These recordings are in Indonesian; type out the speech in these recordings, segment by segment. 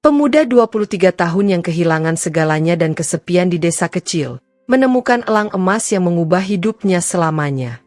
Pemuda 23 tahun yang kehilangan segalanya dan kesepian di desa kecil, menemukan elang emas yang mengubah hidupnya selamanya.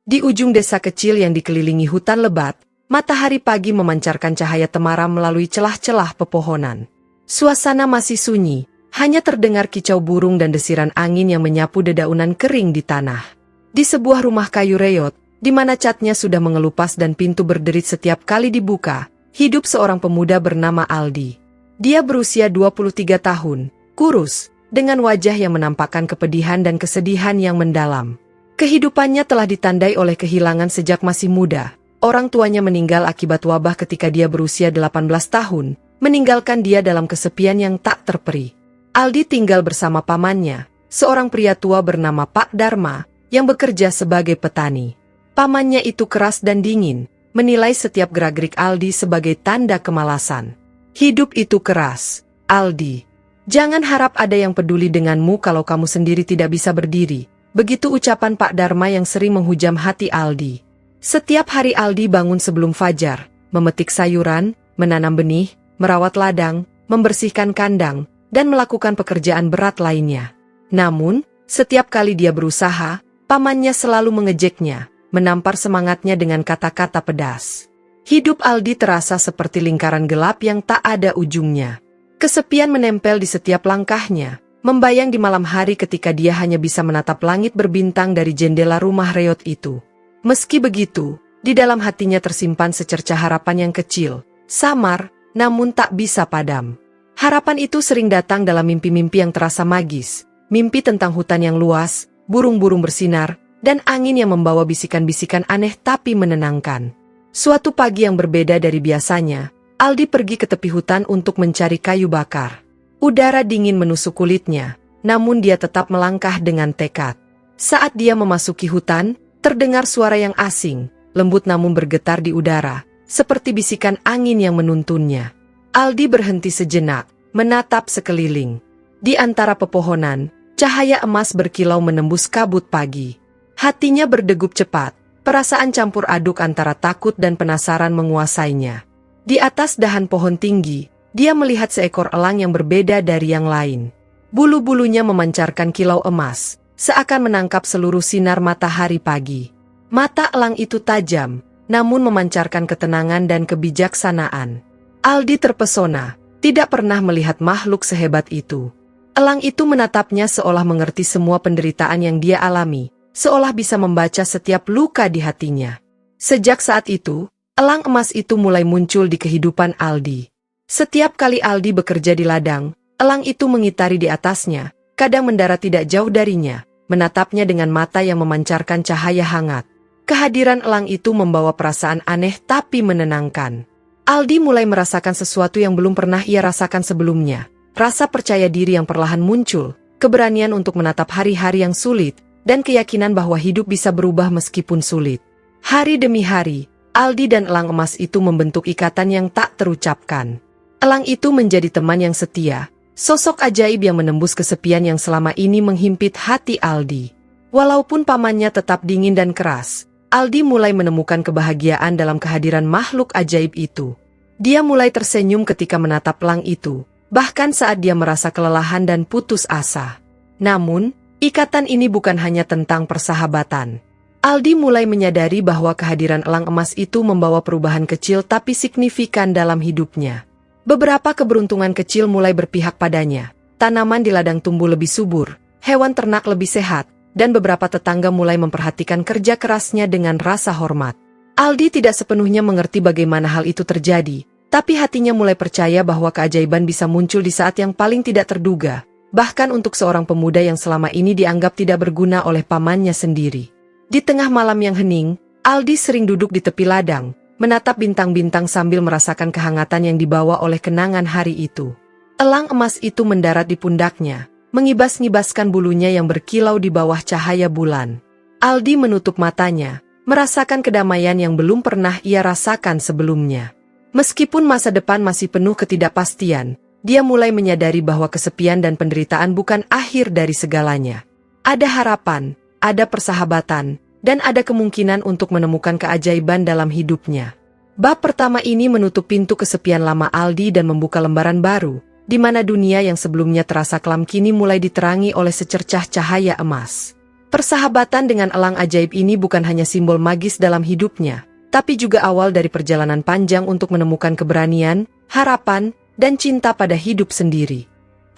Di ujung desa kecil yang dikelilingi hutan lebat, matahari pagi memancarkan cahaya temaram melalui celah-celah pepohonan. Suasana masih sunyi. Hanya terdengar kicau burung dan desiran angin yang menyapu dedaunan kering di tanah. Di sebuah rumah kayu reyot, di mana catnya sudah mengelupas dan pintu berderit setiap kali dibuka, hidup seorang pemuda bernama Aldi. Dia berusia 23 tahun, kurus, dengan wajah yang menampakkan kepedihan dan kesedihan yang mendalam. Kehidupannya telah ditandai oleh kehilangan sejak masih muda. Orang tuanya meninggal akibat wabah ketika dia berusia 18 tahun, meninggalkan dia dalam kesepian yang tak terperi. Aldi tinggal bersama pamannya, seorang pria tua bernama Pak Dharma, yang bekerja sebagai petani. Pamannya itu keras dan dingin, menilai setiap gerak-gerik Aldi sebagai tanda kemalasan. Hidup itu keras, Aldi. Jangan harap ada yang peduli denganmu kalau kamu sendiri tidak bisa berdiri. Begitu ucapan Pak Dharma yang sering menghujam hati Aldi. Setiap hari Aldi bangun sebelum fajar, memetik sayuran, menanam benih, merawat ladang, membersihkan kandang, dan melakukan pekerjaan berat lainnya. Namun, setiap kali dia berusaha, pamannya selalu mengejeknya, menampar semangatnya dengan kata-kata pedas. Hidup Aldi terasa seperti lingkaran gelap yang tak ada ujungnya. Kesepian menempel di setiap langkahnya, membayang di malam hari ketika dia hanya bisa menatap langit berbintang dari jendela rumah reyot itu. Meski begitu, di dalam hatinya tersimpan secercah harapan yang kecil, samar, namun tak bisa padam. Harapan itu sering datang dalam mimpi-mimpi yang terasa magis, mimpi tentang hutan yang luas, burung-burung bersinar, dan angin yang membawa bisikan-bisikan aneh tapi menenangkan. Suatu pagi yang berbeda dari biasanya, Aldi pergi ke tepi hutan untuk mencari kayu bakar. Udara dingin menusuk kulitnya, namun dia tetap melangkah dengan tekad. Saat dia memasuki hutan, terdengar suara yang asing, lembut namun bergetar di udara, seperti bisikan angin yang menuntunnya. Aldi berhenti sejenak, menatap sekeliling. Di antara pepohonan, cahaya emas berkilau menembus kabut pagi. Hatinya berdegup cepat, perasaan campur aduk antara takut dan penasaran menguasainya. Di atas dahan pohon tinggi, dia melihat seekor elang yang berbeda dari yang lain. Bulu-bulunya memancarkan kilau emas, seakan menangkap seluruh sinar matahari pagi. Mata elang itu tajam, namun memancarkan ketenangan dan kebijaksanaan. Aldi terpesona, tidak pernah melihat makhluk sehebat itu. Elang itu menatapnya seolah mengerti semua penderitaan yang dia alami, seolah bisa membaca setiap luka di hatinya. Sejak saat itu, elang emas itu mulai muncul di kehidupan Aldi. Setiap kali Aldi bekerja di ladang, elang itu mengitari di atasnya, kadang mendarat tidak jauh darinya, menatapnya dengan mata yang memancarkan cahaya hangat. Kehadiran elang itu membawa perasaan aneh tapi menenangkan. Aldi mulai merasakan sesuatu yang belum pernah ia rasakan sebelumnya. Rasa percaya diri yang perlahan muncul, keberanian untuk menatap hari-hari yang sulit, dan keyakinan bahwa hidup bisa berubah meskipun sulit. Hari demi hari, Aldi dan elang emas itu membentuk ikatan yang tak terucapkan. Elang itu menjadi teman yang setia, sosok ajaib yang menembus kesepian yang selama ini menghimpit hati Aldi. Walaupun pamannya tetap dingin dan keras, Aldi mulai menemukan kebahagiaan dalam kehadiran makhluk ajaib itu. Dia mulai tersenyum ketika menatap elang itu, bahkan saat dia merasa kelelahan dan putus asa. Namun, ikatan ini bukan hanya tentang persahabatan. Aldi mulai menyadari bahwa kehadiran elang emas itu membawa perubahan kecil tapi signifikan dalam hidupnya. Beberapa keberuntungan kecil mulai berpihak padanya. Tanaman di ladang tumbuh lebih subur, hewan ternak lebih sehat, dan beberapa tetangga mulai memperhatikan kerja kerasnya dengan rasa hormat. Aldi tidak sepenuhnya mengerti bagaimana hal itu terjadi, tapi hatinya mulai percaya bahwa keajaiban bisa muncul di saat yang paling tidak terduga, bahkan untuk seorang pemuda yang selama ini dianggap tidak berguna oleh pamannya sendiri. Di tengah malam yang hening, Aldi sering duduk di tepi ladang, menatap bintang-bintang sambil merasakan kehangatan yang dibawa oleh kenangan hari itu. Elang emas itu mendarat di pundaknya, mengibas-ngibaskan bulunya yang berkilau di bawah cahaya bulan. Aldi menutup matanya, merasakan kedamaian yang belum pernah ia rasakan sebelumnya. Meskipun masa depan masih penuh ketidakpastian, dia mulai menyadari bahwa kesepian dan penderitaan bukan akhir dari segalanya. Ada harapan, ada persahabatan, dan ada kemungkinan untuk menemukan keajaiban dalam hidupnya. Bab pertama ini menutup pintu kesepian lama Aldi dan membuka lembaran baru, di mana dunia yang sebelumnya terasa kelam kini mulai diterangi oleh secercah cahaya emas. Persahabatan dengan elang ajaib ini bukan hanya simbol magis dalam hidupnya, tapi juga awal dari perjalanan panjang untuk menemukan keberanian, harapan, dan cinta pada hidup sendiri.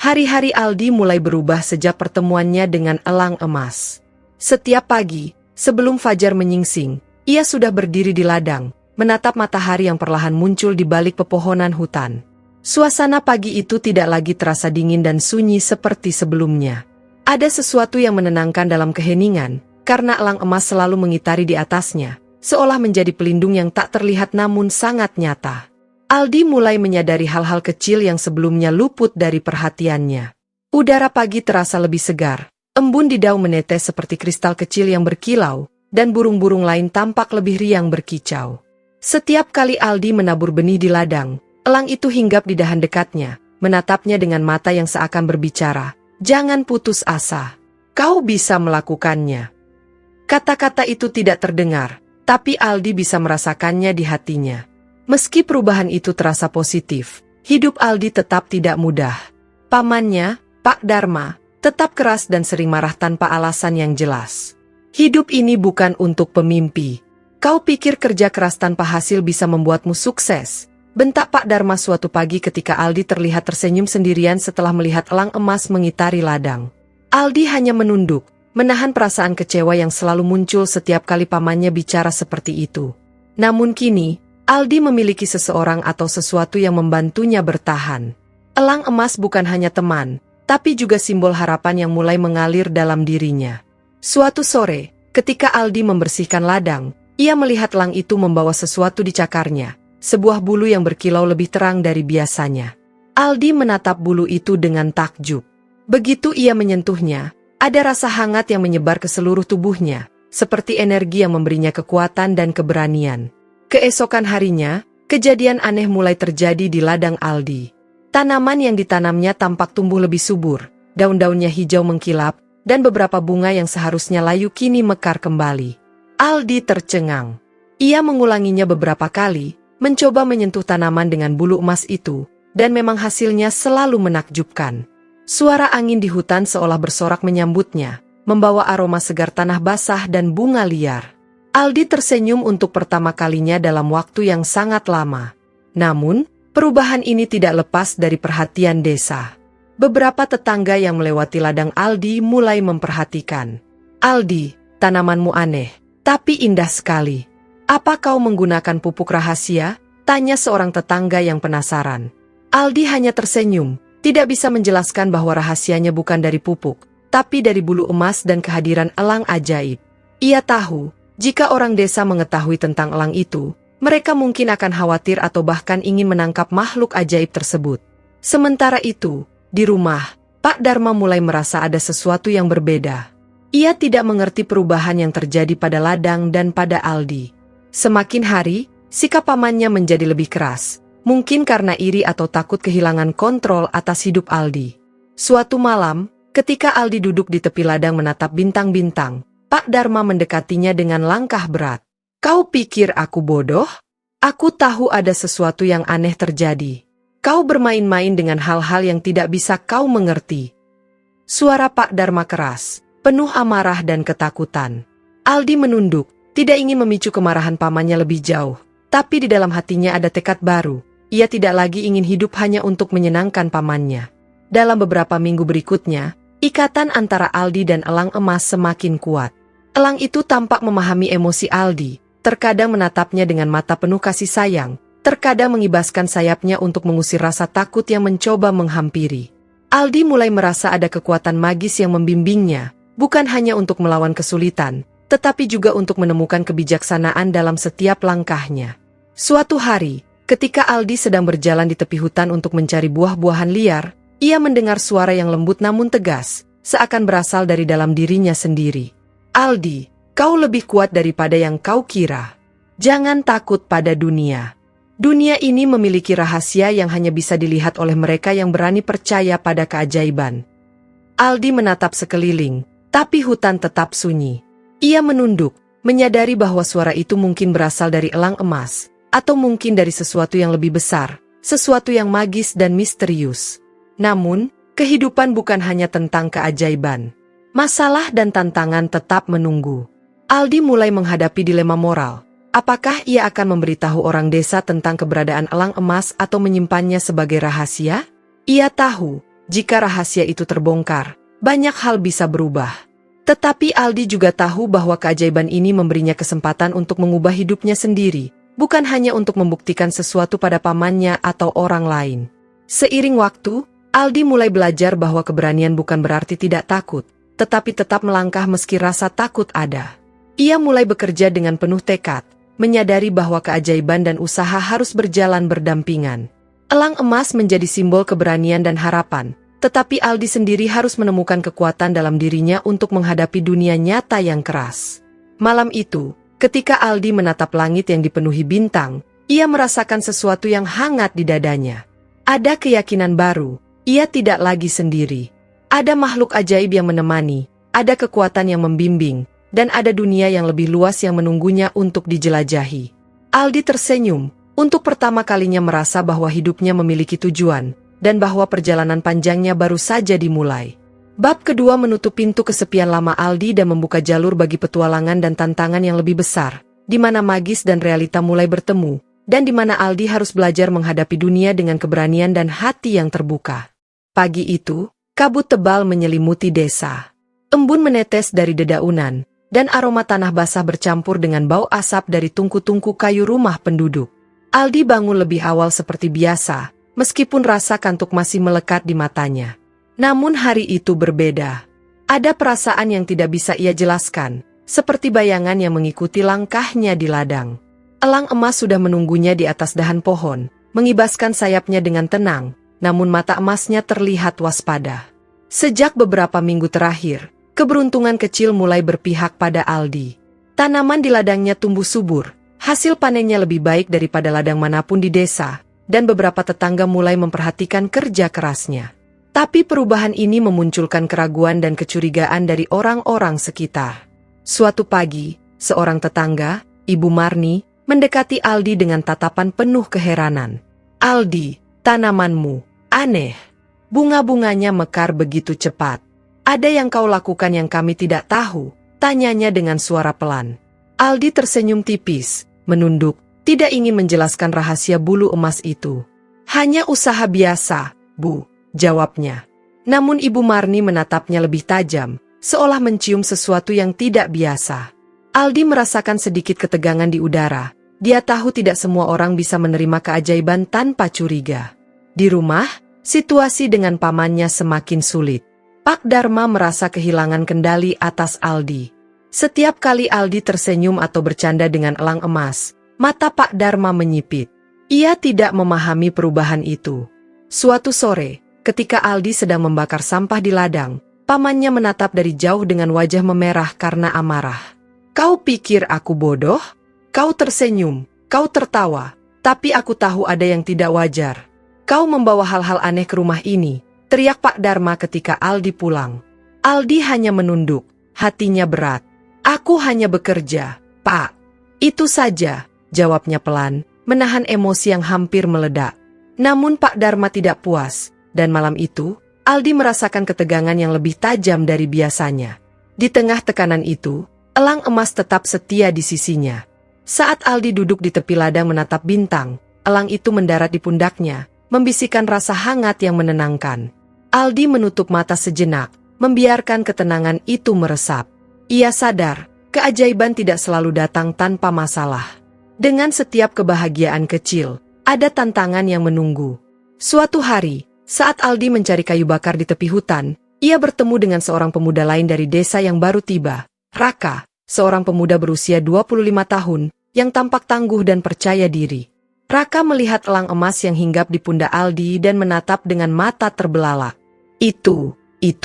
Hari-hari Aldi mulai berubah sejak pertemuannya dengan elang emas. Setiap pagi, sebelum fajar menyingsing, ia sudah berdiri di ladang, menatap matahari yang perlahan muncul di balik pepohonan hutan. Suasana pagi itu tidak lagi terasa dingin dan sunyi seperti sebelumnya. Ada sesuatu yang menenangkan dalam keheningan, karena elang emas selalu mengitari di atasnya, seolah menjadi pelindung yang tak terlihat namun sangat nyata. Aldi mulai menyadari hal-hal kecil yang sebelumnya luput dari perhatiannya. Udara pagi terasa lebih segar, embun di daun menetes seperti kristal kecil yang berkilau, dan burung-burung lain tampak lebih riang berkicau. Setiap kali Aldi menabur benih di ladang, elang itu hinggap di dahan dekatnya, menatapnya dengan mata yang seakan berbicara, "Jangan putus asa. Kau bisa melakukannya." Kata-kata itu tidak terdengar, tapi Aldi bisa merasakannya di hatinya. Meski perubahan itu terasa positif, hidup Aldi tetap tidak mudah. Pamannya, Pak Dharma, tetap keras dan sering marah tanpa alasan yang jelas. "Hidup ini bukan untuk pemimpi. Kau pikir kerja keras tanpa hasil bisa membuatmu sukses?" bentak Pak Dharma suatu pagi ketika Aldi terlihat tersenyum sendirian setelah melihat elang emas mengitari ladang. Aldi hanya menunduk, menahan perasaan kecewa yang selalu muncul setiap kali pamannya bicara seperti itu. Namun kini, Aldi memiliki seseorang atau sesuatu yang membantunya bertahan. Elang emas bukan hanya teman, tapi juga simbol harapan yang mulai mengalir dalam dirinya. Suatu sore, ketika Aldi membersihkan ladang, ia melihat elang itu membawa sesuatu di cakarnya, sebuah bulu yang berkilau lebih terang dari biasanya. Aldi menatap bulu itu dengan takjub. Begitu ia menyentuhnya, ada rasa hangat yang menyebar ke seluruh tubuhnya, seperti energi yang memberinya kekuatan dan keberanian. Keesokan harinya, kejadian aneh mulai terjadi di ladang Aldi. Tanaman yang ditanamnya tampak tumbuh lebih subur, daun-daunnya hijau mengkilap, dan beberapa bunga yang seharusnya layu kini mekar kembali. Aldi tercengang. Ia mengulanginya beberapa kali, mencoba menyentuh tanaman dengan bulu emas itu, dan memang hasilnya selalu menakjubkan. Suara angin di hutan seolah bersorak menyambutnya, membawa aroma segar tanah basah dan bunga liar. Aldi tersenyum untuk pertama kalinya dalam waktu yang sangat lama. Namun, perubahan ini tidak lepas dari perhatian desa. Beberapa tetangga yang melewati ladang Aldi mulai memperhatikan. "Aldi, tanamanmu aneh, tapi indah sekali. Apa kau menggunakan pupuk rahasia?" tanya seorang tetangga yang penasaran. Aldi hanya tersenyum, tidak bisa menjelaskan bahwa rahasianya bukan dari pupuk, tapi dari bulu emas dan kehadiran elang ajaib. Ia tahu, jika orang desa mengetahui tentang elang itu, mereka mungkin akan khawatir atau bahkan ingin menangkap makhluk ajaib tersebut. Sementara itu, di rumah, Pak Dharma mulai merasa ada sesuatu yang berbeda. Ia tidak mengerti perubahan yang terjadi pada ladang dan pada Aldi. Semakin hari, sikap pamannya menjadi lebih keras, mungkin karena iri atau takut kehilangan kontrol atas hidup Aldi. Suatu malam, ketika Aldi duduk di tepi ladang menatap bintang-bintang, Pak Dharma mendekatinya dengan langkah berat. "Kau pikir aku bodoh? Aku tahu ada sesuatu yang aneh terjadi. Kau bermain-main dengan hal-hal yang tidak bisa kau mengerti." Suara Pak Dharma keras, penuh amarah dan ketakutan. Aldi menunduk, tidak ingin memicu kemarahan pamannya lebih jauh, tapi di dalam hatinya ada tekad baru. Ia tidak lagi ingin hidup hanya untuk menyenangkan pamannya. Dalam beberapa minggu berikutnya, ikatan antara Aldi dan elang emas semakin kuat. Elang itu tampak memahami emosi Aldi, terkadang menatapnya dengan mata penuh kasih sayang, terkadang mengibaskan sayapnya untuk mengusir rasa takut yang mencoba menghampiri. Aldi mulai merasa ada kekuatan magis yang membimbingnya, bukan hanya untuk melawan kesulitan, tetapi juga untuk menemukan kebijaksanaan dalam setiap langkahnya. Suatu hari, ketika Aldi sedang berjalan di tepi hutan untuk mencari buah-buahan liar, ia mendengar suara yang lembut namun tegas, seakan berasal dari dalam dirinya sendiri. "Aldi, kau lebih kuat daripada yang kau kira. Jangan takut pada dunia. Dunia ini memiliki rahasia yang hanya bisa dilihat oleh mereka yang berani percaya pada keajaiban." Aldi menatap sekeliling, Tapi hutan tetap sunyi. Ia menunduk, menyadari bahwa suara itu mungkin berasal dari elang emas, atau mungkin dari sesuatu yang lebih besar, sesuatu yang magis dan misterius. Namun, kehidupan bukan hanya tentang keajaiban. Masalah dan tantangan tetap menunggu. Aldi mulai menghadapi dilema moral. Apakah ia akan memberitahu orang desa tentang keberadaan elang emas atau menyimpannya sebagai rahasia? Ia tahu, jika rahasia itu terbongkar, banyak hal bisa berubah. Tetapi Aldi juga tahu bahwa keajaiban ini memberinya kesempatan untuk mengubah hidupnya sendiri, bukan hanya untuk membuktikan sesuatu pada pamannya atau orang lain. Seiring waktu, Aldi mulai belajar bahwa keberanian bukan berarti tidak takut, tetapi tetap melangkah meski rasa takut ada. Ia mulai bekerja dengan penuh tekad, menyadari bahwa keajaiban dan usaha harus berjalan berdampingan. Elang emas menjadi simbol keberanian dan harapan, tetapi Aldi sendiri harus menemukan kekuatan dalam dirinya untuk menghadapi dunia nyata yang keras. Malam itu, ketika Aldi menatap langit yang dipenuhi bintang, ia merasakan sesuatu yang hangat di dadanya. Ada keyakinan baru, ia tidak lagi sendiri. Ada makhluk ajaib yang menemani, ada kekuatan yang membimbing, dan ada dunia yang lebih luas yang menunggunya untuk dijelajahi. Aldi tersenyum, untuk pertama kalinya merasa bahwa hidupnya memiliki tujuan, dan bahwa perjalanan panjangnya baru saja dimulai. Bab kedua menutup pintu kesepian lama Aldi dan membuka jalur bagi petualangan dan tantangan yang lebih besar, di mana magis dan realita mulai bertemu, dan di mana Aldi harus belajar menghadapi dunia dengan keberanian dan hati yang terbuka. Pagi itu, kabut tebal menyelimuti desa. Embun menetes dari dedaunan, dan aroma tanah basah bercampur dengan bau asap dari tungku-tungku kayu rumah penduduk. Aldi bangun lebih awal seperti biasa, meskipun rasa kantuk masih melekat di matanya. Namun hari itu berbeda. Ada perasaan yang tidak bisa ia jelaskan, seperti bayangan yang mengikuti langkahnya di ladang. Elang emas sudah menunggunya di atas dahan pohon, mengibaskan sayapnya dengan tenang, namun mata emasnya terlihat waspada. Sejak beberapa minggu terakhir, keberuntungan kecil mulai berpihak pada Aldi. Tanaman di ladangnya tumbuh subur, hasil panennya lebih baik daripada ladang manapun di desa, dan beberapa tetangga mulai memperhatikan kerja kerasnya. Tapi perubahan ini memunculkan keraguan dan kecurigaan dari orang-orang sekitar. Suatu pagi, seorang tetangga, Ibu Marni, mendekati Aldi dengan tatapan penuh keheranan. "Aldi, tanamanmu aneh. Bunga-bunganya mekar begitu cepat. Ada yang kau lakukan yang kami tidak tahu?" tanyanya dengan suara pelan. Aldi tersenyum tipis, menunduk, tidak ingin menjelaskan rahasia bulu emas itu. "Hanya usaha biasa, Bu," jawabnya. Namun Ibu Marni menatapnya lebih tajam, seolah mencium sesuatu yang tidak biasa. Aldi merasakan sedikit ketegangan di udara. Dia tahu tidak semua orang bisa menerima keajaiban tanpa curiga. Di rumah, situasi dengan pamannya semakin sulit. Pak Dharma merasa kehilangan kendali atas Aldi. Setiap kali Aldi tersenyum atau bercanda dengan elang emas, mata Pak Dharma menyipit. Ia tidak memahami perubahan itu. Suatu sore, ketika Aldi sedang membakar sampah di ladang, pamannya menatap dari jauh dengan wajah memerah karena amarah. "Kau pikir aku bodoh? Kau tersenyum, kau tertawa, tapi aku tahu ada yang tidak wajar. Kau membawa hal-hal aneh ke rumah ini," teriak Pak Dharma ketika Aldi pulang. Aldi hanya menunduk, hatinya berat. "Aku hanya bekerja, Pak." "Itu saja," jawabnya pelan, menahan emosi yang hampir meledak. Namun Pak Dharma tidak puas, dan malam itu, Aldi merasakan ketegangan yang lebih tajam dari biasanya. Di tengah tekanan itu, elang emas tetap setia di sisinya. Saat Aldi duduk di tepi ladang menatap bintang, elang itu mendarat di pundaknya, membisikkan rasa hangat yang menenangkan. Aldi menutup mata sejenak, membiarkan ketenangan itu meresap. Ia sadar, keajaiban tidak selalu datang tanpa masalah. Dengan setiap kebahagiaan kecil, ada tantangan yang menunggu. Suatu hari, saat Aldi mencari kayu bakar di tepi hutan, ia bertemu dengan seorang pemuda lain dari desa yang baru tiba, Raka, seorang pemuda berusia 25 tahun, yang tampak tangguh dan percaya diri. Raka melihat elang emas yang hinggap di pundak Aldi dan menatap dengan mata terbelalak. Itu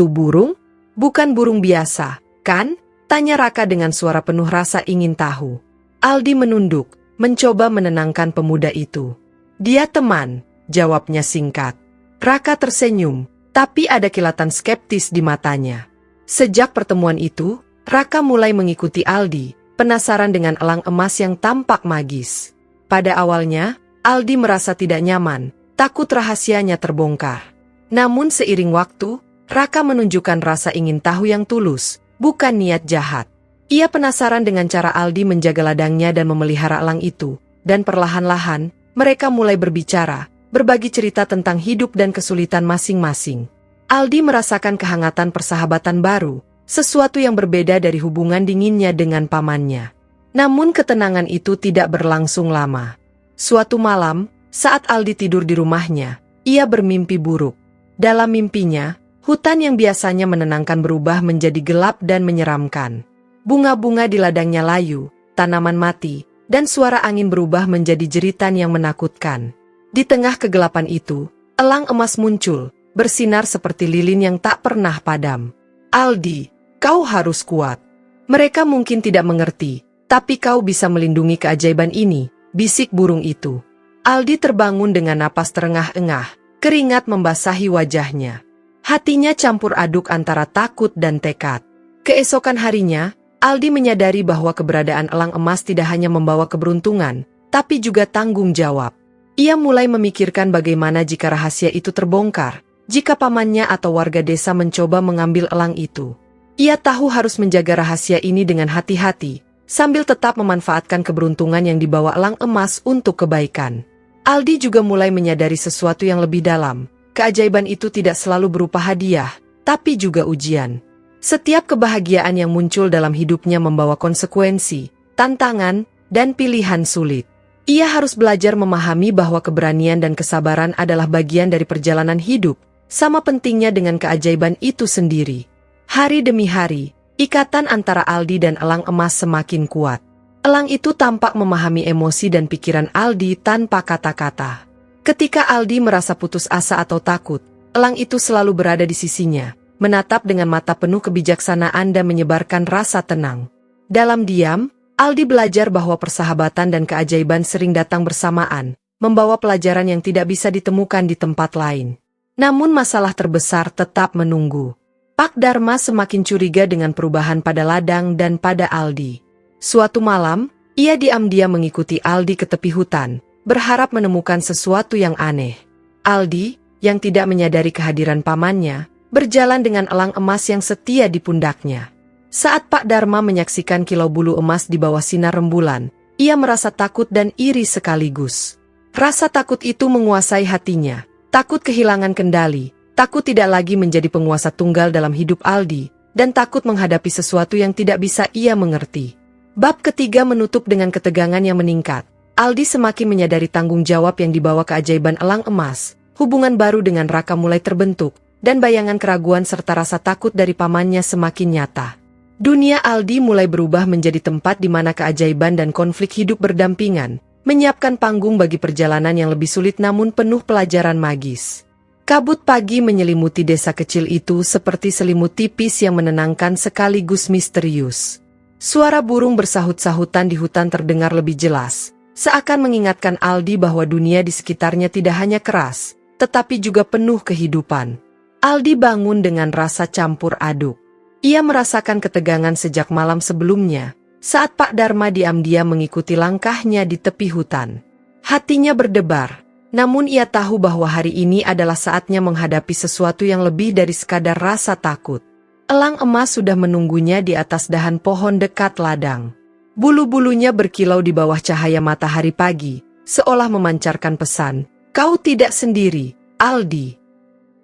burung? Bukan burung biasa, kan?" tanya Raka dengan suara penuh rasa ingin tahu. Aldi menunduk, mencoba menenangkan pemuda itu. "Dia teman," jawabnya singkat. Raka tersenyum, tapi ada kilatan skeptis di matanya. Sejak pertemuan itu, Raka mulai mengikuti Aldi, penasaran dengan elang emas yang tampak magis. Pada awalnya, Aldi merasa tidak nyaman, takut rahasianya terbongkar. Namun seiring waktu, Raka menunjukkan rasa ingin tahu yang tulus, bukan niat jahat. Ia penasaran dengan cara Aldi menjaga ladangnya dan memelihara elang itu, dan perlahan-lahan, mereka mulai berbicara, berbagi cerita tentang hidup dan kesulitan masing-masing. Aldi merasakan kehangatan persahabatan baru, sesuatu yang berbeda dari hubungan dinginnya dengan pamannya. Namun ketenangan itu tidak berlangsung lama. Suatu malam, saat Aldi tidur di rumahnya, ia bermimpi buruk. Dalam mimpinya, hutan yang biasanya menenangkan berubah menjadi gelap dan menyeramkan. Bunga-bunga di ladangnya layu, tanaman mati, dan suara angin berubah menjadi jeritan yang menakutkan. Di tengah kegelapan itu, elang emas muncul, bersinar seperti lilin yang tak pernah padam. "Aldi, kau harus kuat. Mereka mungkin tidak mengerti, tapi kau bisa melindungi keajaiban ini," bisik burung itu. Aldi terbangun dengan napas terengah-engah, keringat membasahi wajahnya. Hatinya campur aduk antara takut dan tekad. Keesokan harinya, Aldi menyadari bahwa keberadaan elang emas tidak hanya membawa keberuntungan, tapi juga tanggung jawab. Ia mulai memikirkan bagaimana jika rahasia itu terbongkar, jika pamannya atau warga desa mencoba mengambil elang itu. Ia tahu harus menjaga rahasia ini dengan hati-hati, sambil tetap memanfaatkan keberuntungan yang dibawa elang emas untuk kebaikan. Aldi juga mulai menyadari sesuatu yang lebih dalam. Keajaiban itu tidak selalu berupa hadiah, tapi juga ujian. Setiap kebahagiaan yang muncul dalam hidupnya membawa konsekuensi, tantangan, dan pilihan sulit. Ia harus belajar memahami bahwa keberanian dan kesabaran adalah bagian dari perjalanan hidup, sama pentingnya dengan keajaiban itu sendiri. Hari demi hari, ikatan antara Aldi dan elang emas semakin kuat. Elang itu tampak memahami emosi dan pikiran Aldi tanpa kata-kata. Ketika Aldi merasa putus asa atau takut, elang itu selalu berada di sisinya, menatap dengan mata penuh kebijaksanaan dan menyebarkan rasa tenang. Dalam diam, Aldi belajar bahwa persahabatan dan keajaiban sering datang bersamaan, membawa pelajaran yang tidak bisa ditemukan di tempat lain. Namun masalah terbesar tetap menunggu. Pak Dharma semakin curiga dengan perubahan pada ladang dan pada Aldi. Suatu malam, ia diam-diam mengikuti Aldi ke tepi hutan, berharap menemukan sesuatu yang aneh. Aldi, yang tidak menyadari kehadiran pamannya, berjalan dengan elang emas yang setia di pundaknya. Saat Pak Dharma menyaksikan kilau bulu emas di bawah sinar rembulan, ia merasa takut dan iri sekaligus. Rasa takut itu menguasai hatinya, takut kehilangan kendali, takut tidak lagi menjadi penguasa tunggal dalam hidup Aldi, dan takut menghadapi sesuatu yang tidak bisa ia mengerti. Bab ketiga menutup dengan ketegangan yang meningkat. Aldi semakin menyadari tanggung jawab yang dibawa keajaiban elang emas. Hubungan baru dengan Raka mulai terbentuk, dan bayangan keraguan serta rasa takut dari pamannya semakin nyata. Dunia Aldi mulai berubah menjadi tempat di mana keajaiban dan konflik hidup berdampingan, menyiapkan panggung bagi perjalanan yang lebih sulit namun penuh pelajaran magis. Kabut pagi menyelimuti desa kecil itu seperti selimut tipis yang menenangkan sekaligus misterius. Suara burung bersahut-sahutan di hutan terdengar lebih jelas, seakan mengingatkan Aldi bahwa dunia di sekitarnya tidak hanya keras, tetapi juga penuh kehidupan. Aldi bangun dengan rasa campur aduk. Ia merasakan ketegangan sejak malam sebelumnya, saat Pak Dharma diam-diam mengikuti langkahnya di tepi hutan. Hatinya berdebar, namun ia tahu bahwa hari ini adalah saatnya menghadapi sesuatu yang lebih dari sekadar rasa takut. Elang emas sudah menunggunya di atas dahan pohon dekat ladang. Bulu-bulunya berkilau di bawah cahaya matahari pagi, seolah memancarkan pesan, "Kau tidak sendiri, Aldi."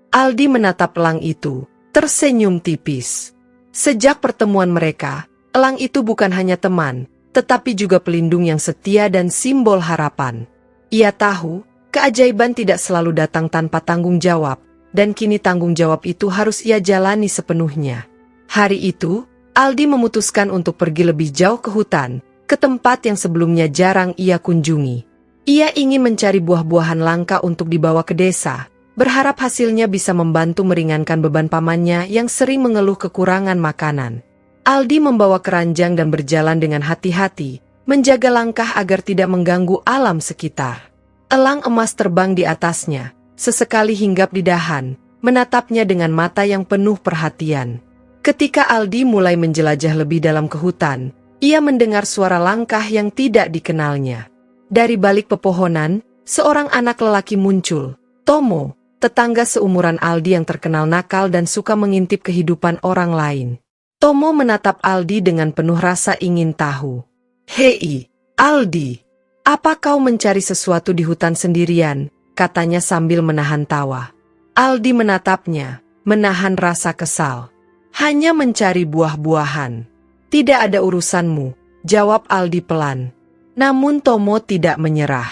Aldi menatap elang itu, tersenyum tipis. Sejak pertemuan mereka, elang itu bukan hanya teman, tetapi juga pelindung yang setia dan simbol harapan. Ia tahu, keajaiban tidak selalu datang tanpa tanggung jawab, dan kini tanggung jawab itu harus ia jalani sepenuhnya. Hari itu, Aldi memutuskan untuk pergi lebih jauh ke hutan, ke tempat yang sebelumnya jarang ia kunjungi. Ia ingin mencari buah-buahan langka untuk dibawa ke desa, berharap hasilnya bisa membantu meringankan beban pamannya yang sering mengeluh kekurangan makanan. Aldi membawa keranjang dan berjalan dengan hati-hati, menjaga langkah agar tidak mengganggu alam sekitar. Elang emas terbang di atasnya, sesekali hinggap di dahan, menatapnya dengan mata yang penuh perhatian. Ketika Aldi mulai menjelajah lebih dalam ke hutan, ia mendengar suara langkah yang tidak dikenalnya. Dari balik pepohonan, seorang anak lelaki muncul, Tomo, tetangga seumuran Aldi yang terkenal nakal dan suka mengintip kehidupan orang lain. Tomo menatap Aldi dengan penuh rasa ingin tahu. "Hei, Aldi, apa kau mencari sesuatu di hutan sendirian?" katanya sambil menahan tawa. Aldi menatapnya, menahan rasa kesal. "Hanya mencari buah-buahan." "Tidak ada urusanmu," jawab Aldi pelan. Namun Tomo tidak menyerah.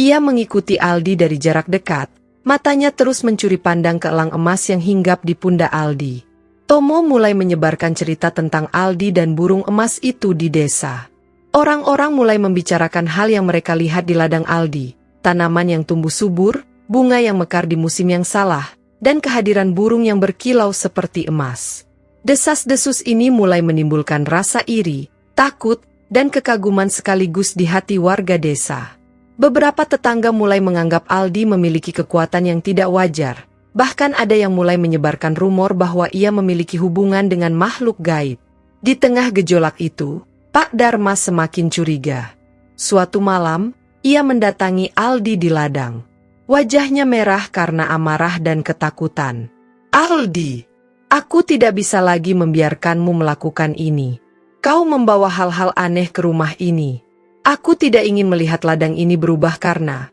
Ia mengikuti Aldi dari jarak dekat, matanya terus mencuri pandang ke elang emas yang hinggap di pundak Aldi. Tomo mulai menyebarkan cerita tentang Aldi dan burung emas itu di desa. Orang-orang mulai membicarakan hal yang mereka lihat di ladang Aldi, tanaman yang tumbuh subur, bunga yang mekar di musim yang salah, dan kehadiran burung yang berkilau seperti emas. Desas-desus ini mulai menimbulkan rasa iri, takut, dan kekaguman sekaligus di hati warga desa. Beberapa tetangga mulai menganggap Aldi memiliki kekuatan yang tidak wajar, bahkan ada yang mulai menyebarkan rumor bahwa ia memiliki hubungan dengan makhluk gaib. Di tengah gejolak itu, Pak Dharma semakin curiga. Suatu malam, ia mendatangi Aldi di ladang. Wajahnya merah karena amarah dan ketakutan. "Aldi, aku tidak bisa lagi membiarkanmu melakukan ini. Kau membawa hal-hal aneh ke rumah ini. Aku tidak ingin melihat ladang ini berubah karena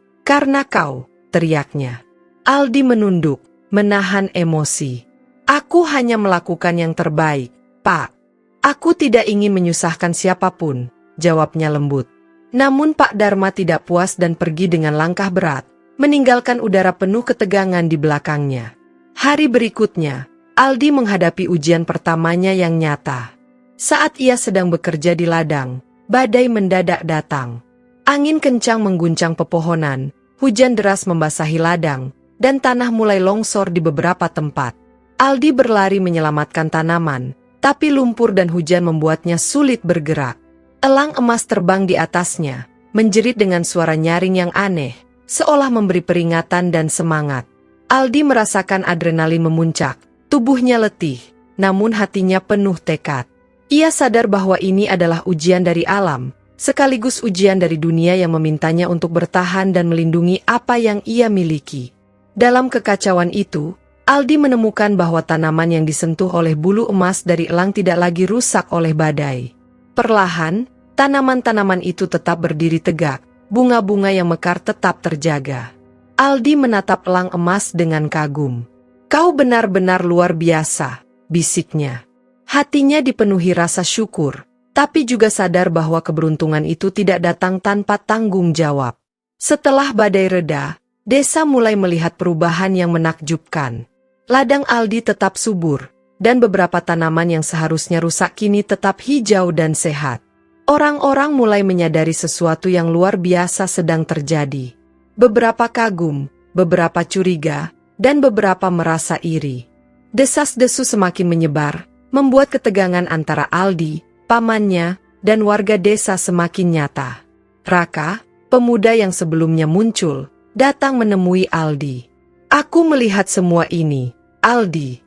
kau," teriaknya. Aldi menunduk, menahan emosi. "Aku hanya melakukan yang terbaik, Pak. Aku tidak ingin menyusahkan siapapun," jawabnya lembut. Namun Pak Dharma tidak puas dan pergi dengan langkah berat, meninggalkan udara penuh ketegangan di belakangnya. Hari berikutnya, Aldi menghadapi ujian pertamanya yang nyata. Saat ia sedang bekerja di ladang, badai mendadak datang. Angin kencang mengguncang pepohonan, hujan deras membasahi ladang, dan tanah mulai longsor di beberapa tempat. Aldi berlari menyelamatkan tanaman, tapi lumpur dan hujan membuatnya sulit bergerak. Elang emas terbang di atasnya, menjerit dengan suara nyaring yang aneh, seolah memberi peringatan dan semangat. Aldi merasakan adrenalin memuncak, tubuhnya letih, namun hatinya penuh tekad. Ia sadar bahwa ini adalah ujian dari alam, sekaligus ujian dari dunia yang memintanya untuk bertahan dan melindungi apa yang ia miliki. Dalam kekacauan itu, Aldi menemukan bahwa tanaman yang disentuh oleh bulu emas dari elang tidak lagi rusak oleh badai. Perlahan, tanaman-tanaman itu tetap berdiri tegak, bunga-bunga yang mekar tetap terjaga. Aldi menatap elang emas dengan kagum. "Kau benar-benar luar biasa," bisiknya. Hatinya dipenuhi rasa syukur, tapi juga sadar bahwa keberuntungan itu tidak datang tanpa tanggung jawab. Setelah badai reda, desa mulai melihat perubahan yang menakjubkan. Ladang Aldi tetap subur, dan beberapa tanaman yang seharusnya rusak kini tetap hijau dan sehat. Orang-orang mulai menyadari sesuatu yang luar biasa sedang terjadi. Beberapa kagum, beberapa curiga, dan beberapa merasa iri. Desas-desus semakin menyebar, membuat ketegangan antara Aldi, pamannya, dan warga desa semakin nyata. Raka, pemuda yang sebelumnya muncul, datang menemui Aldi. "Aku melihat semua ini, Aldi.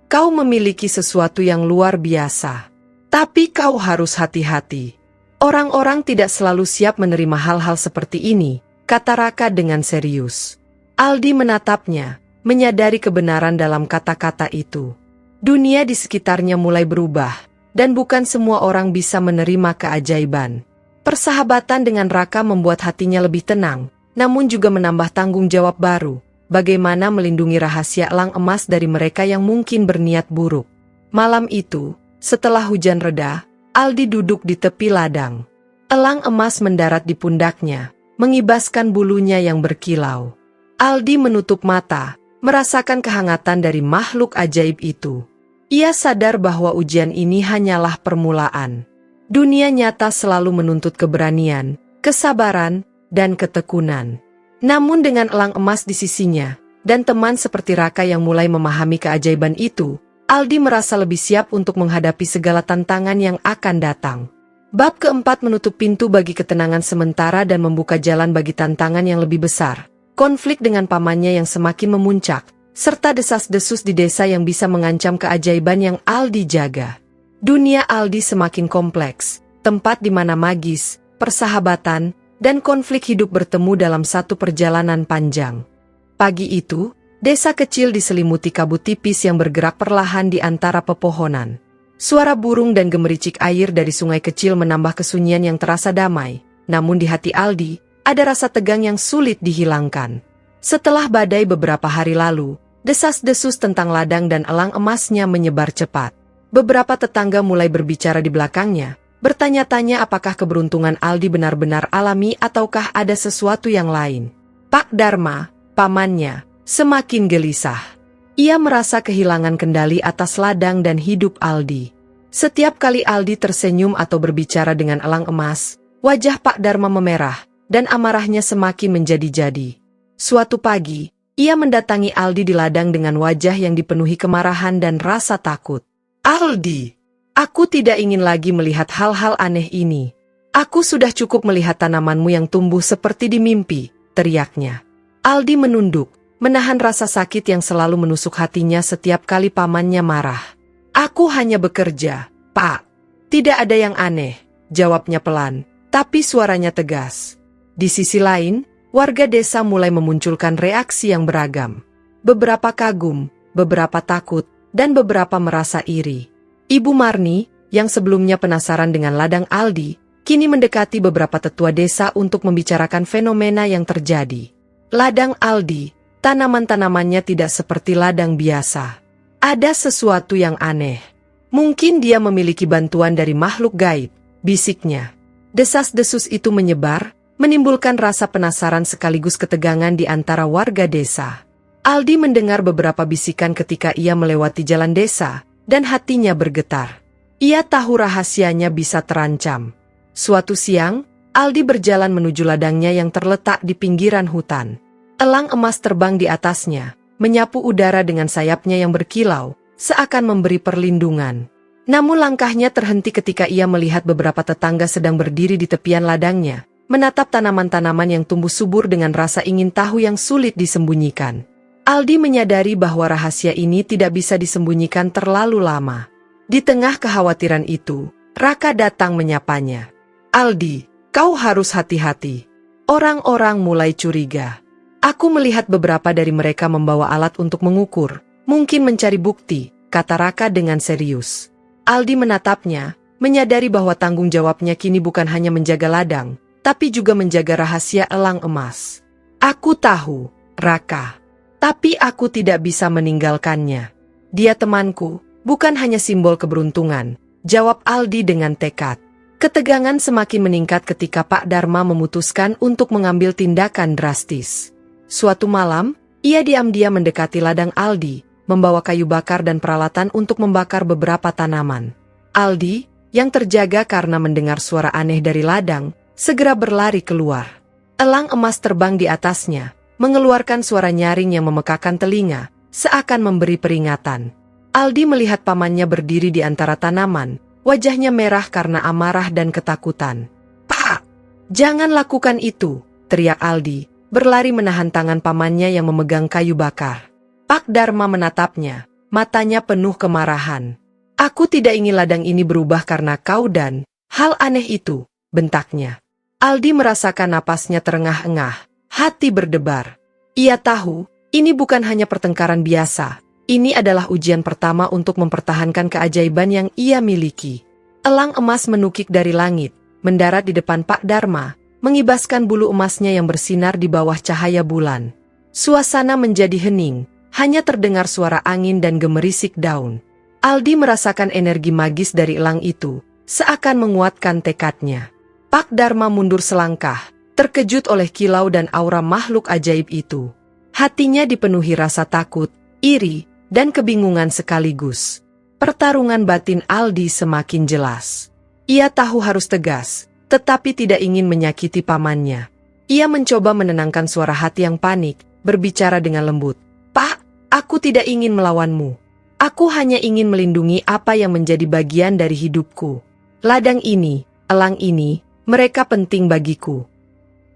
Kau memiliki sesuatu yang luar biasa. Tapi kau harus hati-hati. Orang-orang tidak selalu siap menerima hal-hal seperti ini," kata Raka dengan serius. Aldi menatapnya, menyadari kebenaran dalam kata-kata itu. Dunia di sekitarnya mulai berubah, dan bukan semua orang bisa menerima keajaiban. Persahabatan dengan Raka membuat hatinya lebih tenang, namun juga menambah tanggung jawab baru, bagaimana melindungi rahasia elang emas dari mereka yang mungkin berniat buruk. Malam itu, setelah hujan reda, Aldi duduk di tepi ladang. Elang emas mendarat di pundaknya, mengibaskan bulunya yang berkilau. Aldi menutup mata, merasakan kehangatan dari makhluk ajaib itu. Ia sadar bahwa ujian ini hanyalah permulaan. Dunia nyata selalu menuntut keberanian, kesabaran, dan ketekunan. Namun dengan elang emas di sisinya, dan teman seperti Raka yang mulai memahami keajaiban itu, Aldi merasa lebih siap untuk menghadapi segala tantangan yang akan datang. Bab keempat menutup pintu bagi ketenangan sementara dan membuka jalan bagi tantangan yang lebih besar. Konflik dengan pamannya yang semakin memuncak, serta desas-desus di desa yang bisa mengancam keajaiban yang Aldi jaga. Dunia Aldi semakin kompleks, tempat di mana magis, persahabatan, dan konflik hidup bertemu dalam satu perjalanan panjang. Pagi itu, desa kecil diselimuti kabut tipis yang bergerak perlahan di antara pepohonan. Suara burung dan gemericik air dari sungai kecil menambah kesunyian yang terasa damai. Namun di hati Aldi, ada rasa tegang yang sulit dihilangkan. Setelah badai beberapa hari lalu, desas-desus tentang ladang dan elang emasnya menyebar cepat. Beberapa tetangga mulai berbicara di belakangnya, bertanya-tanya apakah keberuntungan Aldi benar-benar alami ataukah ada sesuatu yang lain. Pak Dharma, pamannya, semakin gelisah. Ia merasa kehilangan kendali atas ladang dan hidup Aldi. Setiap kali Aldi tersenyum atau berbicara dengan elang emas, wajah Pak Dharma memerah, dan amarahnya semakin menjadi-jadi. Suatu pagi, ia mendatangi Aldi di ladang dengan wajah yang dipenuhi kemarahan dan rasa takut. "Aldi, aku tidak ingin lagi melihat hal-hal aneh ini. Aku sudah cukup melihat tanamanmu yang tumbuh seperti di mimpi," teriaknya. Aldi menunduk, menahan rasa sakit yang selalu menusuk hatinya setiap kali pamannya marah. "Aku hanya bekerja, Pak. Tidak ada yang aneh," jawabnya pelan, tapi suaranya tegas. Di sisi lain, warga desa mulai memunculkan reaksi yang beragam. Beberapa kagum, beberapa takut, dan beberapa merasa iri. Ibu Marni, yang sebelumnya penasaran dengan ladang Aldi, kini mendekati beberapa tetua desa untuk membicarakan fenomena yang terjadi. Ladang Aldi, tanaman-tanamannya tidak seperti ladang biasa. Ada sesuatu yang aneh. Mungkin dia memiliki bantuan dari makhluk gaib, bisiknya. Desas-desus itu menyebar, menimbulkan rasa penasaran sekaligus ketegangan di antara warga desa. Aldi mendengar beberapa bisikan ketika ia melewati jalan desa, dan hatinya bergetar. Ia tahu rahasianya bisa terancam. Suatu siang, Aldi berjalan menuju ladangnya yang terletak di pinggiran hutan. Elang emas terbang di atasnya, menyapu udara dengan sayapnya yang berkilau, seakan memberi perlindungan. Namun langkahnya terhenti ketika ia melihat beberapa tetangga sedang berdiri di tepian ladangnya, menatap tanaman-tanaman yang tumbuh subur dengan rasa ingin tahu yang sulit disembunyikan. Aldi menyadari bahwa rahasia ini tidak bisa disembunyikan terlalu lama. Di tengah kekhawatiran itu, Raka datang menyapanya. "Aldi, kau harus hati-hati." Orang-orang mulai curiga. "Aku melihat beberapa dari mereka membawa alat untuk mengukur, mungkin mencari bukti," kata Raka dengan serius. Aldi menatapnya, menyadari bahwa tanggung jawabnya kini bukan hanya menjaga ladang, tapi juga menjaga rahasia elang emas. "Aku tahu, Raka. Tapi aku tidak bisa meninggalkannya. Dia temanku, bukan hanya simbol keberuntungan," jawab Aldi dengan tekad. Ketegangan semakin meningkat ketika Pak Dharma memutuskan untuk mengambil tindakan drastis. Suatu malam, ia diam-diam mendekati ladang Aldi, membawa kayu bakar dan peralatan untuk membakar beberapa tanaman. Aldi, yang terjaga karena mendengar suara aneh dari ladang, segera berlari keluar. Elang emas terbang di atasnya, mengeluarkan suara nyaring yang memekakan telinga, seakan memberi peringatan. Aldi melihat pamannya berdiri di antara tanaman, wajahnya merah karena amarah dan ketakutan. "Pak, jangan lakukan itu," teriak Aldi, berlari menahan tangan pamannya yang memegang kayu bakar. Pak Dharma menatapnya, matanya penuh kemarahan. "Aku tidak ingin ladang ini berubah karena kau dan hal aneh itu," bentaknya. Aldi merasakan napasnya terengah-engah, hati berdebar. Ia tahu, ini bukan hanya pertengkaran biasa, ini adalah ujian pertama untuk mempertahankan keajaiban yang ia miliki. Elang emas menukik dari langit, mendarat di depan Pak Dharma, mengibaskan bulu emasnya yang bersinar di bawah cahaya bulan. Suasana menjadi hening, hanya terdengar suara angin dan gemerisik daun. Aldi merasakan energi magis dari elang itu, seakan menguatkan tekadnya. Pak Dharma mundur selangkah, terkejut oleh kilau dan aura makhluk ajaib itu. Hatinya dipenuhi rasa takut, iri, dan kebingungan sekaligus. Pertarungan batin Aldi semakin jelas. Ia tahu harus tegas, tetapi tidak ingin menyakiti pamannya. Ia mencoba menenangkan suara hati yang panik, berbicara dengan lembut. "Pak, aku tidak ingin melawanmu. Aku hanya ingin melindungi apa yang menjadi bagian dari hidupku. Ladang ini, elang ini, mereka penting bagiku."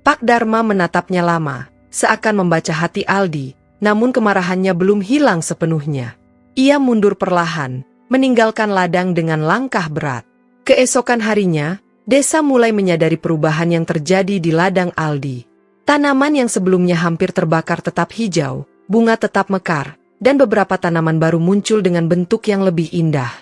Pak Dharma menatapnya lama, seakan membaca hati Aldi, namun kemarahannya belum hilang sepenuhnya. Ia mundur perlahan, meninggalkan ladang dengan langkah berat. Keesokan harinya, desa mulai menyadari perubahan yang terjadi di ladang Aldi. Tanaman yang sebelumnya hampir terbakar tetap hijau, bunga tetap mekar, dan beberapa tanaman baru muncul dengan bentuk yang lebih indah.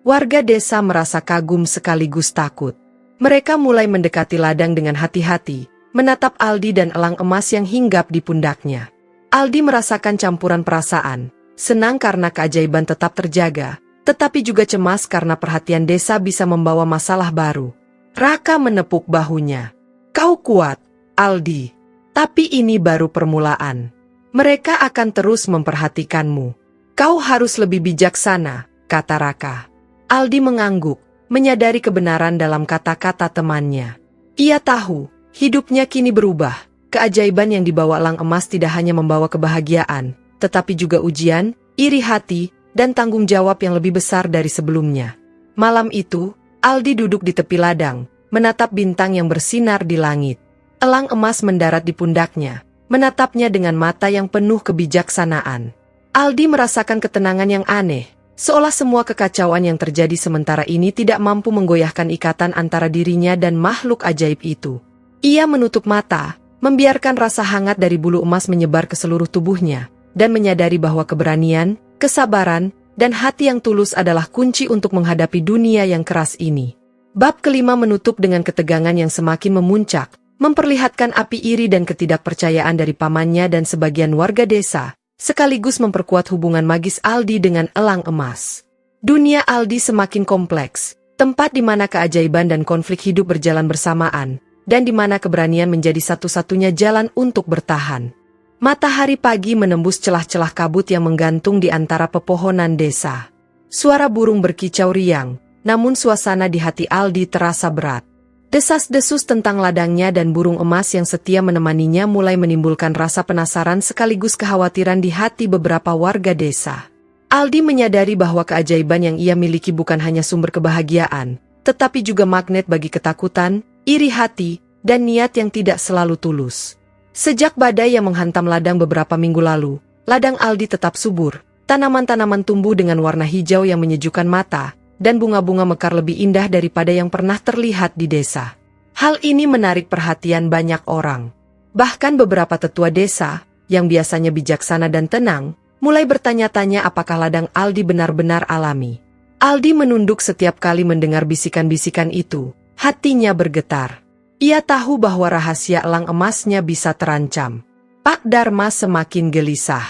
Warga desa merasa kagum sekaligus takut. Mereka mulai mendekati ladang dengan hati-hati, menatap Aldi dan elang emas yang hinggap di pundaknya. Aldi merasakan campuran perasaan, senang karena keajaiban tetap terjaga, tetapi juga cemas karena perhatian desa bisa membawa masalah baru. Raka menepuk bahunya. "Kau kuat, Aldi. Tapi ini baru permulaan. Mereka akan terus memperhatikanmu. Kau harus lebih bijaksana," kata Raka. Aldi mengangguk, menyadari kebenaran dalam kata-kata temannya. Ia tahu, hidupnya kini berubah. Keajaiban yang dibawa elang emas tidak hanya membawa kebahagiaan, tetapi juga ujian, iri hati, dan tanggung jawab yang lebih besar dari sebelumnya. Malam itu, Aldi duduk di tepi ladang, menatap bintang yang bersinar di langit. Elang emas mendarat di pundaknya, menatapnya dengan mata yang penuh kebijaksanaan. Aldi merasakan ketenangan yang aneh, seolah semua kekacauan yang terjadi sementara ini tidak mampu menggoyahkan ikatan antara dirinya dan makhluk ajaib itu. Ia menutup mata, membiarkan rasa hangat dari bulu emas menyebar ke seluruh tubuhnya, dan menyadari bahwa keberanian, kesabaran, dan hati yang tulus adalah kunci untuk menghadapi dunia yang keras ini. Bab kelima menutup dengan ketegangan yang semakin memuncak, memperlihatkan api iri dan ketidakpercayaan dari pamannya dan sebagian warga desa, sekaligus memperkuat hubungan magis Aldi dengan elang emas. Dunia Aldi semakin kompleks, tempat di mana keajaiban dan konflik hidup berjalan bersamaan, dan di mana keberanian menjadi satu-satunya jalan untuk bertahan. Matahari pagi menembus celah-celah kabut yang menggantung di antara pepohonan desa. Suara burung berkicau riang, namun suasana di hati Aldi terasa berat. Desas-desus tentang ladangnya dan burung emas yang setia menemaninya mulai menimbulkan rasa penasaran sekaligus kekhawatiran di hati beberapa warga desa. Aldi menyadari bahwa keajaiban yang ia miliki bukan hanya sumber kebahagiaan, tetapi juga magnet bagi ketakutan, iri hati, dan niat yang tidak selalu tulus. Sejak badai yang menghantam ladang beberapa minggu lalu, ladang Aldi tetap subur, tanaman-tanaman tumbuh dengan warna hijau yang menyejukkan mata, dan bunga-bunga mekar lebih indah daripada yang pernah terlihat di desa. Hal ini menarik perhatian banyak orang. Bahkan beberapa tetua desa, yang biasanya bijaksana dan tenang, mulai bertanya-tanya apakah ladang Aldi benar-benar alami. Aldi menunduk setiap kali mendengar bisikan-bisikan itu, hatinya bergetar. Ia tahu bahwa rahasia elang emasnya bisa terancam. Pak Dharma semakin gelisah.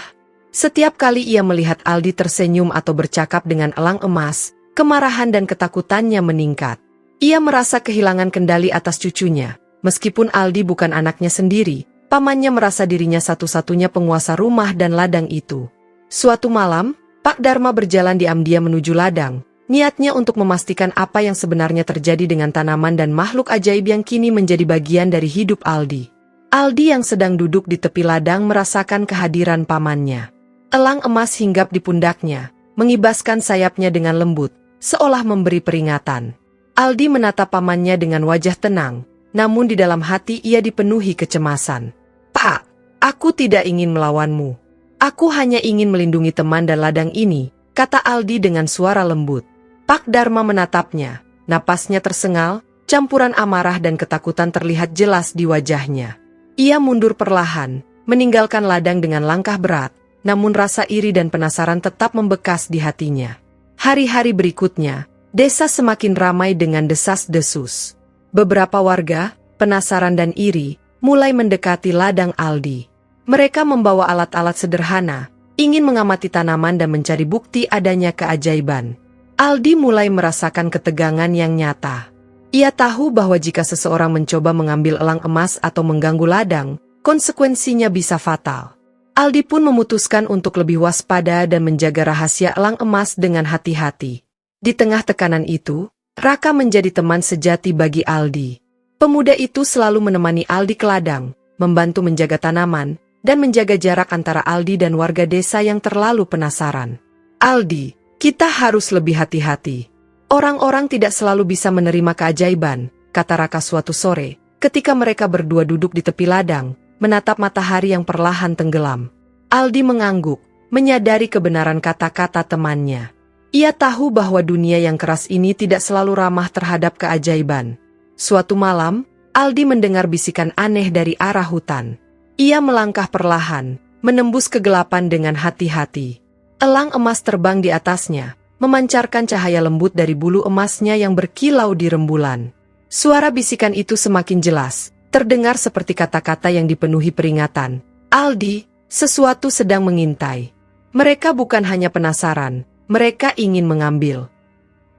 Setiap kali ia melihat Aldi tersenyum atau bercakap dengan elang emas, kemarahan dan ketakutannya meningkat. Ia merasa kehilangan kendali atas cucunya. Meskipun Aldi bukan anaknya sendiri, pamannya merasa dirinya satu-satunya penguasa rumah dan ladang itu. Suatu malam, Pak Dharma berjalan diam-diam menuju ladang. Niatnya untuk memastikan apa yang sebenarnya terjadi dengan tanaman dan makhluk ajaib yang kini menjadi bagian dari hidup Aldi. Aldi yang sedang duduk di tepi ladang merasakan kehadiran pamannya. Elang emas hinggap di pundaknya, mengibaskan sayapnya dengan lembut, seolah memberi peringatan. Aldi menatap pamannya dengan wajah tenang, namun di dalam hati ia dipenuhi kecemasan. "Pak, aku tidak ingin melawanmu. Aku hanya ingin melindungi teman dan ladang ini," kata Aldi dengan suara lembut. Pak Dharma menatapnya, napasnya tersengal, campuran amarah dan ketakutan terlihat jelas di wajahnya. Ia mundur perlahan, meninggalkan ladang dengan langkah berat, namun rasa iri dan penasaran tetap membekas di hatinya. Hari-hari berikutnya, desa semakin ramai dengan desas-desus. Beberapa warga, penasaran dan iri, mulai mendekati ladang Aldi. Mereka membawa alat-alat sederhana, ingin mengamati tanaman dan mencari bukti adanya keajaiban. Aldi mulai merasakan ketegangan yang nyata. Ia tahu bahwa jika seseorang mencoba mengambil elang emas atau mengganggu ladang, konsekuensinya bisa fatal. Aldi pun memutuskan untuk lebih waspada dan menjaga rahasia elang emas dengan hati-hati. Di tengah tekanan itu, Raka menjadi teman sejati bagi Aldi. Pemuda itu selalu menemani Aldi ke ladang, membantu menjaga tanaman, dan menjaga jarak antara Aldi dan warga desa yang terlalu penasaran. "Aldi, kita harus lebih hati-hati. Orang-orang tidak selalu bisa menerima keajaiban," kata Raka suatu sore, ketika mereka berdua duduk di tepi ladang, menatap matahari yang perlahan tenggelam. Aldi mengangguk, menyadari kebenaran kata-kata temannya. Ia tahu bahwa dunia yang keras ini tidak selalu ramah terhadap keajaiban. Suatu malam, Aldi mendengar bisikan aneh dari arah hutan. Ia melangkah perlahan, menembus kegelapan dengan hati-hati. Elang emas terbang di atasnya, memancarkan cahaya lembut dari bulu emasnya yang berkilau di rembulan. Suara bisikan itu semakin jelas, terdengar seperti kata-kata yang dipenuhi peringatan. Aldi, sesuatu sedang mengintai. Mereka bukan hanya penasaran, mereka ingin mengambil.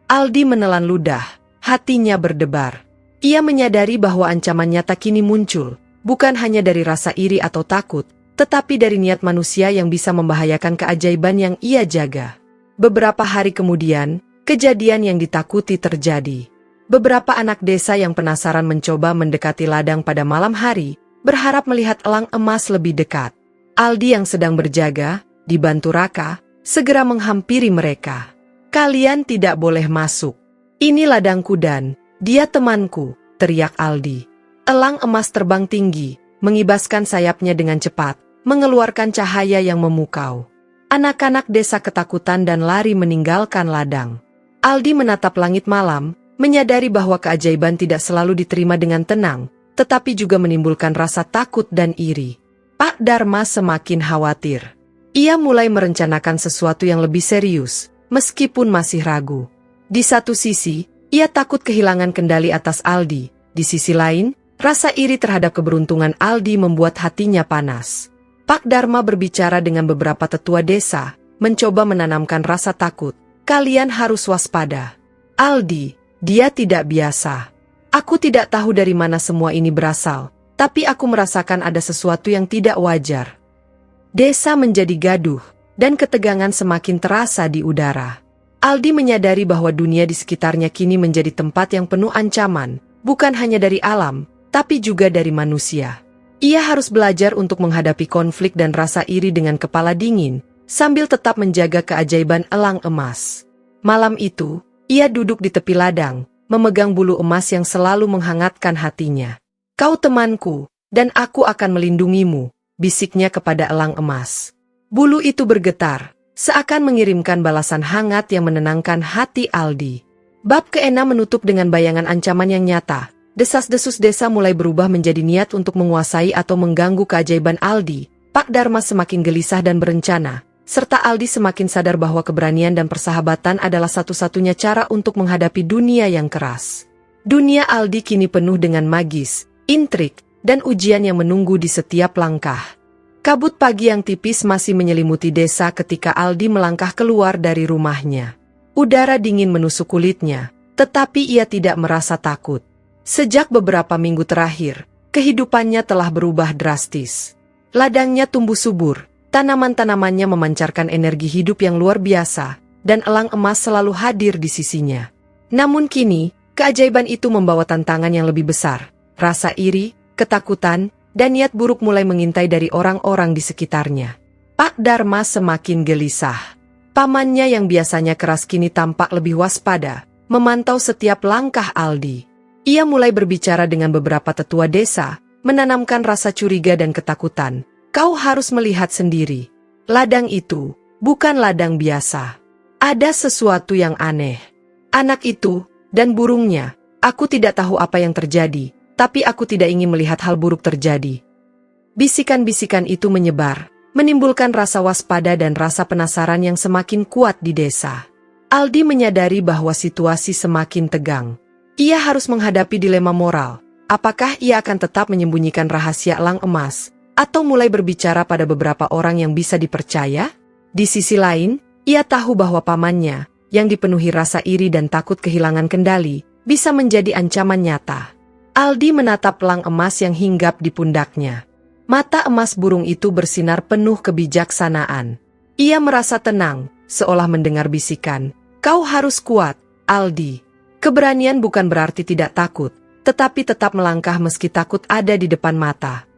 Aldi menelan ludah, hatinya berdebar. Ia menyadari bahwa ancaman nyata kini muncul, bukan hanya dari rasa iri atau takut, tetapi dari niat manusia yang bisa membahayakan keajaiban yang ia jaga. Beberapa hari kemudian, kejadian yang ditakuti terjadi. Beberapa anak desa yang penasaran mencoba mendekati ladang pada malam hari, berharap melihat elang emas lebih dekat. Aldi yang sedang berjaga, dibantu Raka, segera menghampiri mereka. "Kalian tidak boleh masuk. Ini ladangku dan dia temanku," teriak Aldi. Elang emas terbang tinggi, mengibaskan sayapnya dengan cepat, mengeluarkan cahaya yang memukau. Anak-anak desa ketakutan dan lari meninggalkan ladang. Aldi menatap langit malam, menyadari bahwa keajaiban tidak selalu diterima dengan tenang, tetapi juga menimbulkan rasa takut dan iri. Pak Dharma semakin khawatir. Ia mulai merencanakan sesuatu yang lebih serius, meskipun masih ragu. Di satu sisi, ia takut kehilangan kendali atas Aldi. Di sisi lain, rasa iri terhadap keberuntungan Aldi membuat hatinya panas. Pak Dharma berbicara dengan beberapa tetua desa, mencoba menanamkan rasa takut. "Kalian harus waspada. Aldi, dia tidak biasa. Aku tidak tahu dari mana semua ini berasal, tapi aku merasakan ada sesuatu yang tidak wajar." Desa menjadi gaduh, dan ketegangan semakin terasa di udara. Aldi menyadari bahwa dunia di sekitarnya kini menjadi tempat yang penuh ancaman, bukan hanya dari alam, tapi juga dari manusia. Ia harus belajar untuk menghadapi konflik dan rasa iri dengan kepala dingin, sambil tetap menjaga keajaiban elang emas. Malam itu, ia duduk di tepi ladang, memegang bulu emas yang selalu menghangatkan hatinya. "Kau temanku, dan aku akan melindungimu," bisiknya kepada elang emas. Bulu itu bergetar, seakan mengirimkan balasan hangat yang menenangkan hati Aldi. Bab ke-6 menutup dengan bayangan ancaman yang nyata. Desas-desus desa mulai berubah menjadi niat untuk menguasai atau mengganggu keajaiban Aldi. Pak Dharma semakin gelisah dan berencana, serta Aldi semakin sadar bahwa keberanian dan persahabatan adalah satu-satunya cara untuk menghadapi dunia yang keras. Dunia Aldi kini penuh dengan magis, intrik, dan ujian yang menunggu di setiap langkah. Kabut pagi yang tipis masih menyelimuti desa ketika Aldi melangkah keluar dari rumahnya. Udara dingin menusuk kulitnya, tetapi ia tidak merasa takut. Sejak beberapa minggu terakhir, kehidupannya telah berubah drastis. Ladangnya tumbuh subur, tanaman-tanamannya memancarkan energi hidup yang luar biasa, dan elang emas selalu hadir di sisinya. Namun kini, keajaiban itu membawa tantangan yang lebih besar. Rasa iri, ketakutan, dan niat buruk mulai mengintai dari orang-orang di sekitarnya. Pak Dharma semakin gelisah. Pamannya yang biasanya keras kini tampak lebih waspada, memantau setiap langkah Aldi. Ia mulai berbicara dengan beberapa tetua desa, menanamkan rasa curiga dan ketakutan. "Kau harus melihat sendiri. Ladang itu bukan ladang biasa. Ada sesuatu yang aneh. Anak itu dan burungnya, aku tidak tahu apa yang terjadi. Tapi aku tidak ingin melihat hal buruk terjadi." Bisikan-bisikan itu menyebar, menimbulkan rasa waspada dan rasa penasaran yang semakin kuat di desa. Aldi menyadari bahwa situasi semakin tegang. Ia harus menghadapi dilema moral. Apakah ia akan tetap menyembunyikan rahasia elang emas, atau mulai berbicara pada beberapa orang yang bisa dipercaya? Di sisi lain, ia tahu bahwa pamannya, yang dipenuhi rasa iri dan takut kehilangan kendali, bisa menjadi ancaman nyata. Aldi menatap elang emas yang hinggap di pundaknya. Mata emas burung itu bersinar penuh kebijaksanaan. Ia merasa tenang, seolah mendengar bisikan, "Kau harus kuat, Aldi." Keberanian bukan berarti tidak takut, tetapi tetap melangkah meski takut ada di depan mata.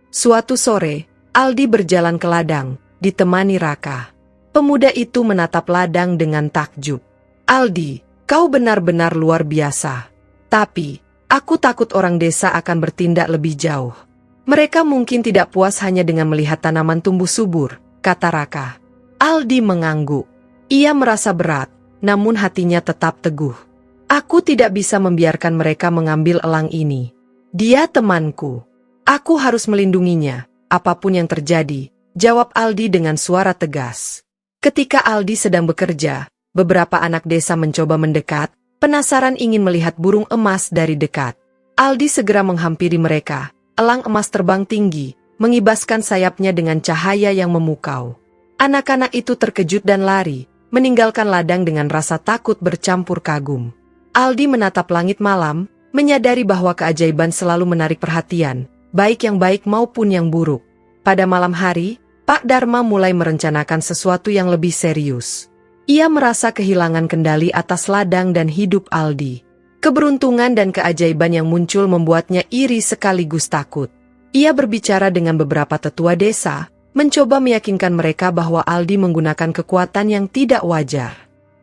Suatu sore, Aldi berjalan ke ladang, ditemani Raka. Pemuda itu menatap ladang dengan takjub. "Aldi, kau benar-benar luar biasa. Tapi aku takut orang desa akan bertindak lebih jauh." Mereka mungkin tidak puas hanya dengan melihat tanaman tumbuh subur, kata Raka. Aldi mengangguk. Ia merasa berat, namun hatinya tetap teguh. Aku tidak bisa membiarkan mereka mengambil elang ini. Dia temanku. Aku harus melindunginya, apapun yang terjadi, jawab Aldi dengan suara tegas. Ketika Aldi sedang bekerja, beberapa anak desa mencoba mendekat, penasaran ingin melihat burung emas dari dekat. Aldi segera menghampiri mereka. Elang emas terbang tinggi, mengibaskan sayapnya dengan cahaya yang memukau. Anak-anak itu terkejut dan lari, meninggalkan ladang dengan rasa takut bercampur kagum. Aldi menatap langit malam, menyadari bahwa keajaiban selalu menarik perhatian, baik yang baik maupun yang buruk. Pada malam hari, Pak Dharma mulai merencanakan sesuatu yang lebih serius. Ia merasa kehilangan kendali atas ladang dan hidup Aldi. Keberuntungan dan keajaiban yang muncul membuatnya iri sekaligus takut. Ia berbicara dengan beberapa tetua desa, mencoba meyakinkan mereka bahwa Aldi menggunakan kekuatan yang tidak wajar.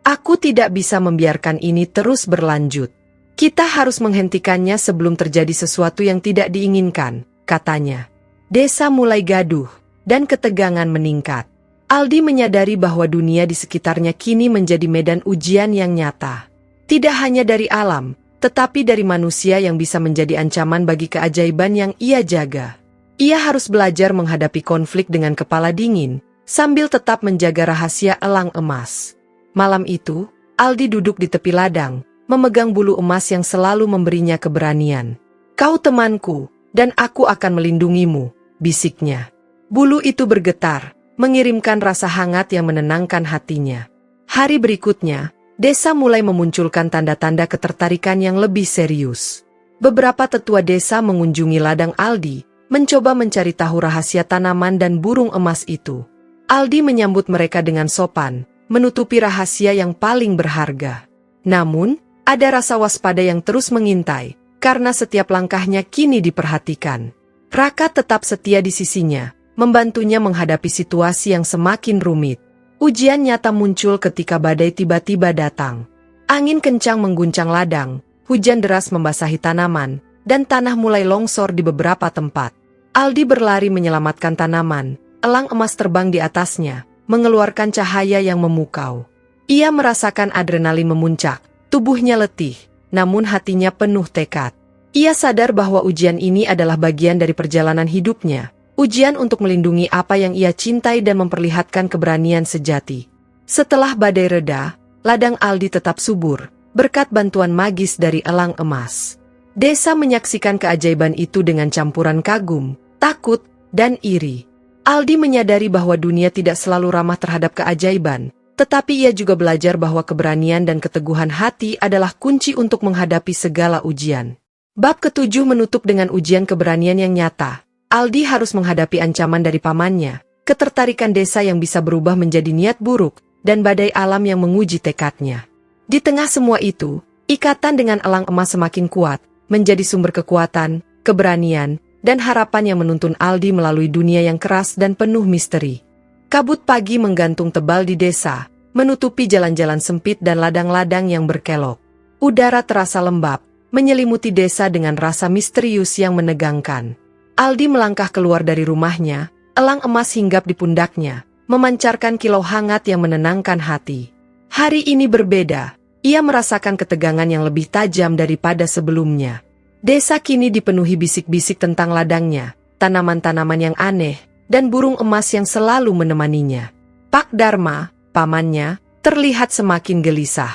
Aku tidak bisa membiarkan ini terus berlanjut. Kita harus menghentikannya sebelum terjadi sesuatu yang tidak diinginkan, katanya. Desa mulai gaduh, dan ketegangan meningkat. Aldi menyadari bahwa dunia di sekitarnya kini menjadi medan ujian yang nyata. Tidak hanya dari alam, tetapi dari manusia yang bisa menjadi ancaman bagi keajaiban yang ia jaga. Ia harus belajar menghadapi konflik dengan kepala dingin, sambil tetap menjaga rahasia elang emas. Malam itu, Aldi duduk di tepi ladang, memegang bulu emas yang selalu memberinya keberanian. Kau temanku, dan aku akan melindungimu, bisiknya. Bulu itu bergetar, mengirimkan rasa hangat yang menenangkan hatinya. Hari berikutnya, desa mulai memunculkan tanda-tanda ketertarikan yang lebih serius. Beberapa tetua desa mengunjungi ladang Aldi, mencoba mencari tahu rahasia tanaman dan burung emas itu. Aldi menyambut mereka dengan sopan, menutupi rahasia yang paling berharga. Namun, ada rasa waspada yang terus mengintai, karena setiap langkahnya kini diperhatikan. Raka tetap setia di sisinya, membantunya menghadapi situasi yang semakin rumit. Ujian nyata muncul ketika badai tiba-tiba datang. Angin kencang mengguncang ladang, hujan deras membasahi tanaman, dan tanah mulai longsor di beberapa tempat. Aldi berlari menyelamatkan tanaman, elang emas terbang di atasnya, mengeluarkan cahaya yang memukau. Ia merasakan adrenalin memuncak, tubuhnya letih, namun hatinya penuh tekad. Ia sadar bahwa ujian ini adalah bagian dari perjalanan hidupnya. Ujian untuk melindungi apa yang ia cintai dan memperlihatkan keberanian sejati. Setelah badai reda, ladang Aldi tetap subur, berkat bantuan magis dari elang emas. Desa menyaksikan keajaiban itu dengan campuran kagum, takut, dan iri. Aldi menyadari bahwa dunia tidak selalu ramah terhadap keajaiban, tetapi ia juga belajar bahwa keberanian dan keteguhan hati adalah kunci untuk menghadapi segala ujian. Bab ke-7 menutup dengan ujian keberanian yang nyata. Aldi harus menghadapi ancaman dari pamannya, ketertarikan desa yang bisa berubah menjadi niat buruk, dan badai alam yang menguji tekadnya. Di tengah semua itu, ikatan dengan elang emas semakin kuat, menjadi sumber kekuatan, keberanian, dan harapan yang menuntun Aldi melalui dunia yang keras dan penuh misteri. Kabut pagi menggantung tebal di desa, menutupi jalan-jalan sempit dan ladang-ladang yang berkelok. Udara terasa lembab, menyelimuti desa dengan rasa misterius yang menegangkan. Aldi melangkah keluar dari rumahnya, elang emas hinggap di pundaknya, memancarkan kilau hangat yang menenangkan hati. Hari ini berbeda, ia merasakan ketegangan yang lebih tajam daripada sebelumnya. Desa kini dipenuhi bisik-bisik tentang ladangnya, tanaman-tanaman yang aneh, dan burung emas yang selalu menemaninya. Pak Dharma, pamannya, terlihat semakin gelisah.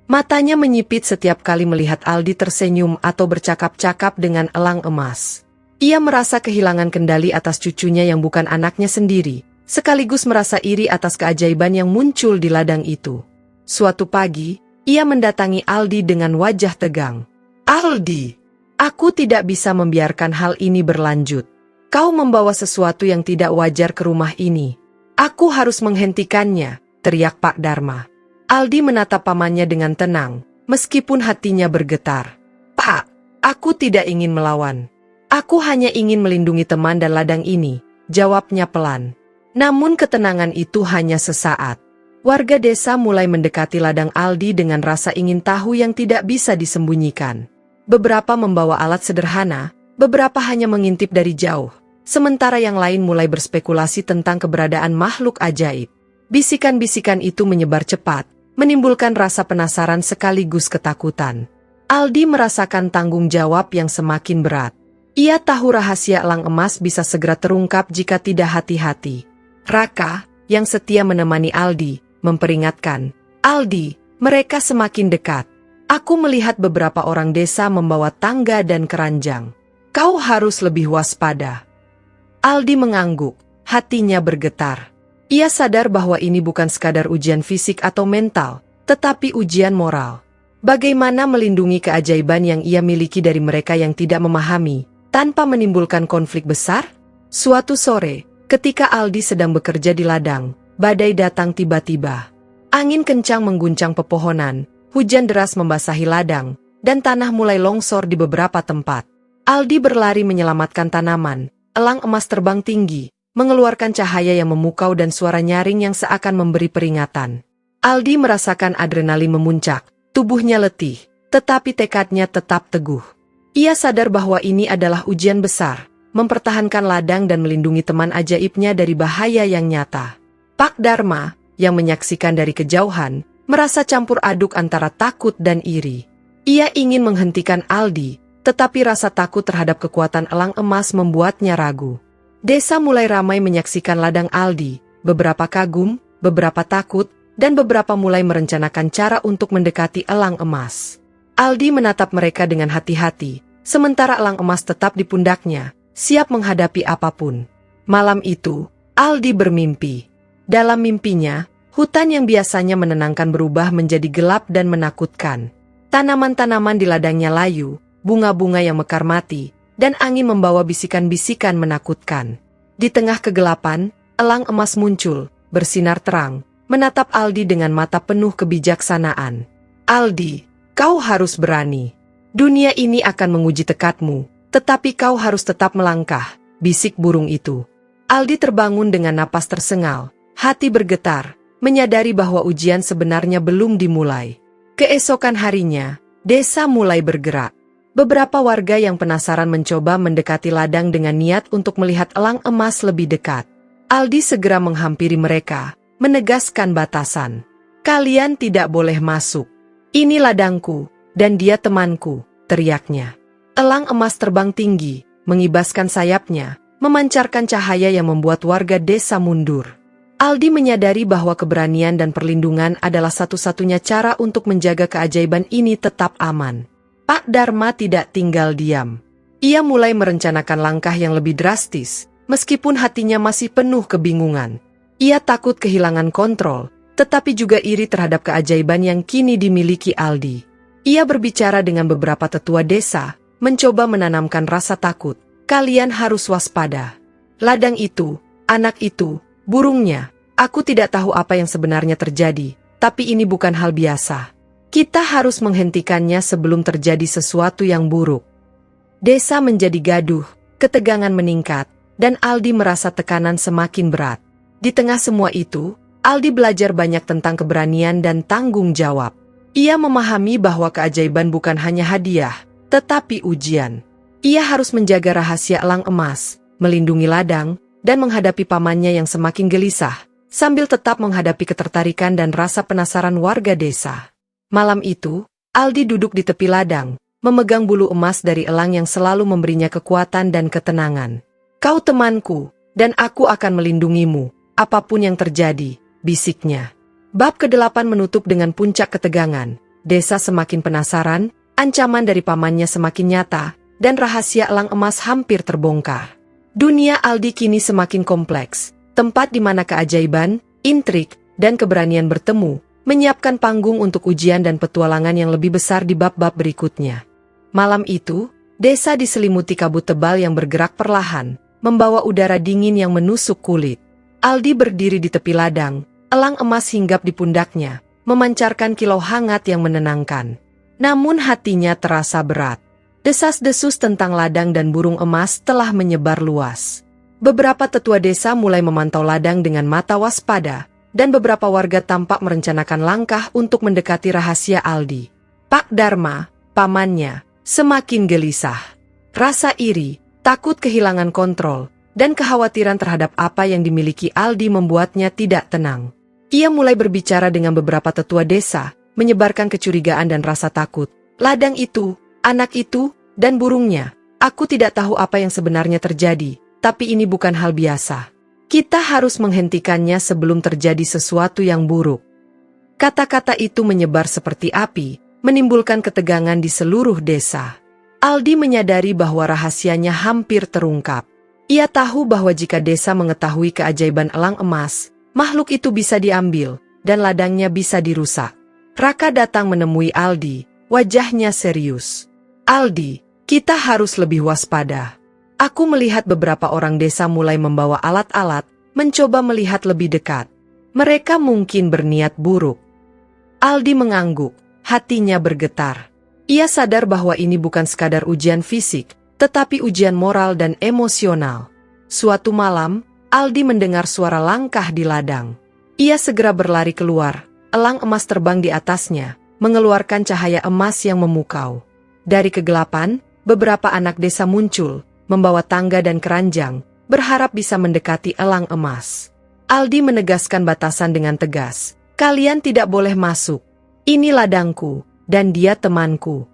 Matanya menyipit setiap kali melihat Aldi tersenyum atau bercakap-cakap dengan elang emas. Ia merasa kehilangan kendali atas cucunya yang bukan anaknya sendiri, sekaligus merasa iri atas keajaiban yang muncul di ladang itu. Suatu pagi, ia mendatangi Aldi dengan wajah tegang. Aldi, aku tidak bisa membiarkan hal ini berlanjut. Kau membawa sesuatu yang tidak wajar ke rumah ini. Aku harus menghentikannya, teriak Pak Dharma. Aldi menatap pamannya dengan tenang, meskipun hatinya bergetar. Pak, aku tidak ingin melawan. Aku hanya ingin melindungi teman dan ladang ini, jawabnya pelan. Namun ketenangan itu hanya sesaat. Warga desa mulai mendekati ladang Aldi dengan rasa ingin tahu yang tidak bisa disembunyikan. Beberapa membawa alat sederhana, Beberapa hanya mengintip dari jauh, sementara yang lain mulai berspekulasi tentang keberadaan makhluk ajaib. Bisikan-bisikan itu menyebar cepat, menimbulkan rasa penasaran sekaligus ketakutan. Aldi merasakan tanggung jawab yang semakin berat. Ia tahu rahasia elang emas bisa segera terungkap jika tidak hati-hati. Raka, yang setia menemani Aldi, memperingatkan, "Aldi, mereka semakin dekat. Aku melihat beberapa orang desa membawa tangga dan keranjang. Kau harus lebih waspada." Aldi mengangguk, hatinya bergetar. Ia sadar bahwa ini bukan sekadar ujian fisik atau mental, tetapi ujian moral. Bagaimana melindungi keajaiban yang ia miliki dari mereka yang tidak memahami, tanpa menimbulkan konflik besar? Suatu sore, ketika Aldi sedang bekerja di ladang, badai datang tiba-tiba. Angin kencang mengguncang pepohonan, hujan deras membasahi ladang, dan tanah mulai longsor di beberapa tempat. Aldi berlari menyelamatkan tanaman, elang emas terbang tinggi, mengeluarkan cahaya yang memukau dan suara nyaring yang seakan memberi peringatan. Aldi merasakan adrenalin memuncak, tubuhnya letih, tetapi tekadnya tetap teguh. Ia sadar bahwa ini adalah ujian besar, mempertahankan ladang dan melindungi teman ajaibnya dari bahaya yang nyata. Pak Dharma, yang menyaksikan dari kejauhan, merasa campur aduk antara takut dan iri. Ia ingin menghentikan Aldi, tetapi rasa takut terhadap kekuatan elang emas membuatnya ragu. Desa mulai ramai menyaksikan ladang Aldi, beberapa kagum, beberapa takut, dan beberapa mulai merencanakan cara untuk mendekati elang emas. Aldi menatap mereka dengan hati-hati, sementara elang emas tetap di pundaknya, siap menghadapi apapun. Malam itu, Aldi bermimpi. Dalam mimpinya, hutan yang biasanya menenangkan berubah menjadi gelap dan menakutkan. Tanaman-tanaman di ladangnya layu, bunga-bunga yang mekar mati, dan angin membawa bisikan-bisikan menakutkan. Di tengah kegelapan, elang emas muncul, bersinar terang, menatap Aldi dengan mata penuh kebijaksanaan. "Aldi, kau harus berani. Dunia ini akan menguji tekadmu, tetapi kau harus tetap melangkah," bisik burung itu. Aldi terbangun dengan napas tersengal, hati bergetar, menyadari bahwa ujian sebenarnya belum dimulai. Keesokan harinya, desa mulai bergerak. Beberapa warga yang penasaran mencoba mendekati ladang dengan niat untuk melihat elang emas lebih dekat. Aldi segera menghampiri mereka, menegaskan batasan. "Kalian tidak boleh masuk. Ini ladangku, dan dia temanku," teriaknya. Elang emas terbang tinggi, mengibaskan sayapnya, memancarkan cahaya yang membuat warga desa mundur. Aldi menyadari bahwa keberanian dan perlindungan adalah satu-satunya cara untuk menjaga keajaiban ini tetap aman. Pak Dharma tidak tinggal diam. Ia mulai merencanakan langkah yang lebih drastis, meskipun hatinya masih penuh kebingungan. Ia takut kehilangan kontrol, tetapi juga iri terhadap keajaiban yang kini dimiliki Aldi. Ia berbicara dengan beberapa tetua desa, mencoba menanamkan rasa takut. "Kalian harus waspada. Ladang itu, anak itu, burungnya, aku tidak tahu apa yang sebenarnya terjadi, tapi ini bukan hal biasa. Kita harus menghentikannya sebelum terjadi sesuatu yang buruk." Desa menjadi gaduh, ketegangan meningkat, dan Aldi merasa tekanan semakin berat. Di tengah semua itu, Aldi belajar banyak tentang keberanian dan tanggung jawab. Ia memahami bahwa keajaiban bukan hanya hadiah, tetapi ujian. Ia harus menjaga rahasia elang emas, melindungi ladang, dan menghadapi pamannya yang semakin gelisah, sambil tetap menghadapi ketertarikan dan rasa penasaran warga desa. Malam itu, Aldi duduk di tepi ladang, memegang bulu emas dari elang yang selalu memberinya kekuatan dan ketenangan. "Kau temanku, dan aku akan melindungimu, apapun yang terjadi," bisiknya. Bab ke-8 menutup dengan puncak ketegangan. Desa semakin penasaran, ancaman dari pamannya semakin nyata, dan rahasia elang emas hampir terbongkar. Dunia Aldi kini semakin kompleks, tempat di mana keajaiban, intrik, dan keberanian bertemu, menyiapkan panggung untuk ujian dan petualangan yang lebih besar di bab-bab berikutnya. Malam itu, desa diselimuti kabut tebal yang bergerak perlahan, membawa udara dingin yang menusuk kulit. Aldi berdiri di tepi ladang, elang emas hinggap di pundaknya, memancarkan kilau hangat yang menenangkan. Namun hatinya terasa berat. Desas-desus tentang ladang dan burung emas telah menyebar luas. Beberapa tetua desa mulai memantau ladang dengan mata waspada, dan beberapa warga tampak merencanakan langkah untuk mendekati rahasia Aldi. Pak Dharma, pamannya, semakin gelisah. Rasa iri, takut kehilangan kontrol, dan kekhawatiran terhadap apa yang dimiliki Aldi membuatnya tidak tenang. Ia mulai berbicara dengan beberapa tetua desa, menyebarkan kecurigaan dan rasa takut. Ladang itu, anak itu, dan burungnya. Aku tidak tahu apa yang sebenarnya terjadi, tapi ini bukan hal biasa. Kita harus menghentikannya sebelum terjadi sesuatu yang buruk. Kata-kata itu menyebar seperti api, menimbulkan ketegangan di seluruh desa. Aldi menyadari bahwa rahasianya hampir terungkap. Ia tahu bahwa jika desa mengetahui keajaiban elang emas, makhluk itu bisa diambil, dan ladangnya bisa dirusak. Raka datang menemui Aldi, wajahnya serius. Aldi, kita harus lebih waspada. Aku melihat beberapa orang desa mulai membawa alat-alat, mencoba melihat lebih dekat. Mereka mungkin berniat buruk. Aldi mengangguk, hatinya bergetar. Ia sadar bahwa ini bukan sekadar ujian fisik, tetapi ujian moral dan emosional. Suatu malam, Aldi mendengar suara langkah di ladang. Ia segera berlari keluar, elang emas terbang di atasnya, mengeluarkan cahaya emas yang memukau. Dari kegelapan, beberapa anak desa muncul, membawa tangga dan keranjang, berharap bisa mendekati elang emas. Aldi menegaskan batasan dengan tegas. Kalian tidak boleh masuk. Ini ladangku, dan dia temanku.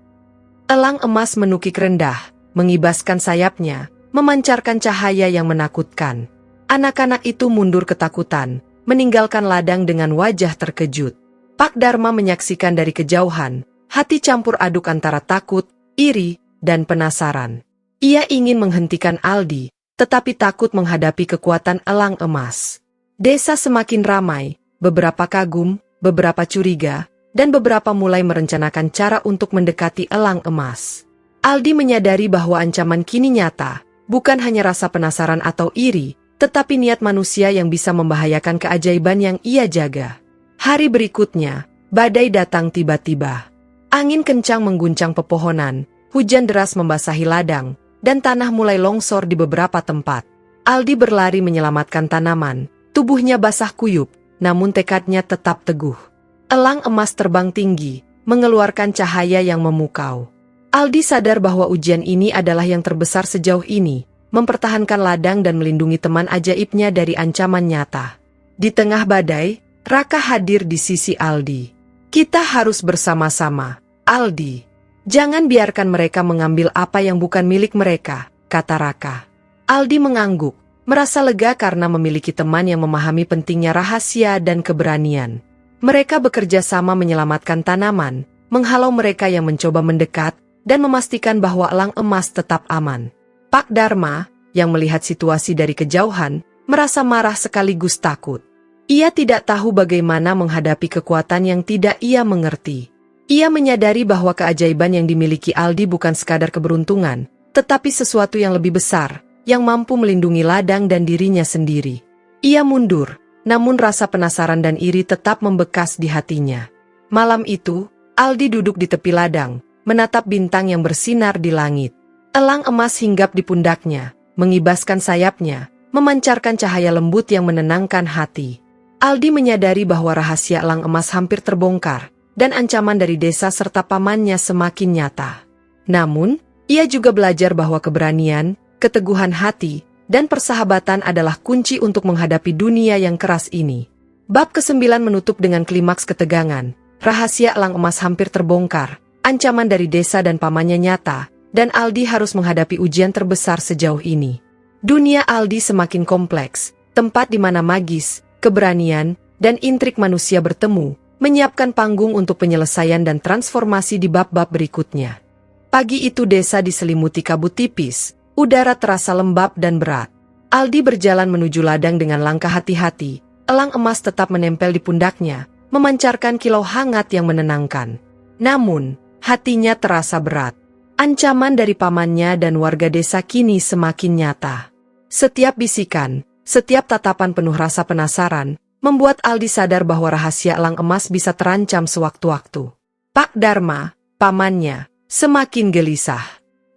Elang emas menukik rendah, mengibaskan sayapnya, memancarkan cahaya yang menakutkan. Anak-anak itu mundur ketakutan, meninggalkan ladang dengan wajah terkejut. Pak Dharma menyaksikan dari kejauhan, hati campur aduk antara takut, iri, dan penasaran. Ia ingin menghentikan Aldi, tetapi takut menghadapi kekuatan elang emas. Desa semakin ramai, beberapa kagum, beberapa curiga, dan beberapa mulai merencanakan cara untuk mendekati elang emas. Aldi menyadari bahwa ancaman kini nyata, bukan hanya rasa penasaran atau iri, tetapi niat manusia yang bisa membahayakan keajaiban yang ia jaga. Hari berikutnya, badai datang tiba-tiba. Angin kencang mengguncang pepohonan, hujan deras membasahi ladang, dan tanah mulai longsor di beberapa tempat. Aldi berlari menyelamatkan tanaman, tubuhnya basah kuyup, namun tekadnya tetap teguh. Elang emas terbang tinggi, mengeluarkan cahaya yang memukau. Aldi sadar bahwa ujian ini adalah yang terbesar sejauh ini, mempertahankan ladang dan melindungi teman ajaibnya dari ancaman nyata. Di tengah badai, Raka hadir di sisi Aldi. Kita harus bersama-sama, Aldi. Jangan biarkan mereka mengambil apa yang bukan milik mereka, kata Raka. Aldi mengangguk, merasa lega karena memiliki teman yang memahami pentingnya rahasia dan keberanian. Mereka bekerja sama menyelamatkan tanaman, menghalau mereka yang mencoba mendekat, dan memastikan bahwa elang emas tetap aman. Pak Dharma, yang melihat situasi dari kejauhan, merasa marah sekaligus takut. Ia tidak tahu bagaimana menghadapi kekuatan yang tidak ia mengerti. Ia menyadari bahwa keajaiban yang dimiliki Aldi bukan sekadar keberuntungan, tetapi sesuatu yang lebih besar, yang mampu melindungi ladang dan dirinya sendiri. Ia mundur, namun rasa penasaran dan iri tetap membekas di hatinya. Malam itu, Aldi duduk di tepi ladang, menatap bintang yang bersinar di langit. Elang emas hinggap di pundaknya, mengibaskan sayapnya, memancarkan cahaya lembut yang menenangkan hati. Aldi menyadari bahwa rahasia elang emas hampir terbongkar, dan ancaman dari desa serta pamannya semakin nyata. Namun, ia juga belajar bahwa keberanian, keteguhan hati, dan persahabatan adalah kunci untuk menghadapi dunia yang keras ini. Bab ke-9 menutup dengan klimaks ketegangan. Rahasia elang emas hampir terbongkar, ancaman dari desa dan pamannya nyata, dan Aldi harus menghadapi ujian terbesar sejauh ini. Dunia Aldi semakin kompleks, tempat di mana magis, keberanian, dan intrik manusia bertemu, menyiapkan panggung untuk penyelesaian dan transformasi di bab-bab berikutnya. Pagi itu desa diselimuti kabut tipis, udara terasa lembab dan berat. Aldi berjalan menuju ladang dengan langkah hati-hati, elang emas tetap menempel di pundaknya, memancarkan kilau hangat yang menenangkan. Namun, hatinya terasa berat. Ancaman dari pamannya dan warga desa kini semakin nyata. Setiap bisikan, setiap tatapan penuh rasa penasaran, membuat Aldi sadar bahwa rahasia elang emas bisa terancam sewaktu-waktu. Pak Dharma, pamannya, semakin gelisah.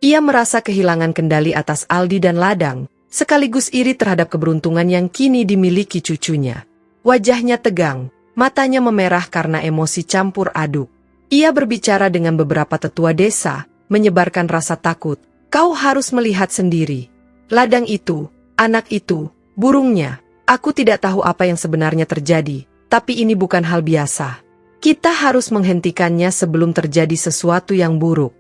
Ia merasa kehilangan kendali atas Aldi dan ladang, sekaligus iri terhadap keberuntungan yang kini dimiliki cucunya. Wajahnya tegang, matanya memerah karena emosi campur aduk. Ia berbicara dengan beberapa tetua desa, menyebarkan rasa takut, Kau harus melihat sendiri. Ladang itu, anak itu, burungnya. Aku tidak tahu apa yang sebenarnya terjadi, tapi ini bukan hal biasa. Kita harus menghentikannya sebelum terjadi sesuatu yang buruk.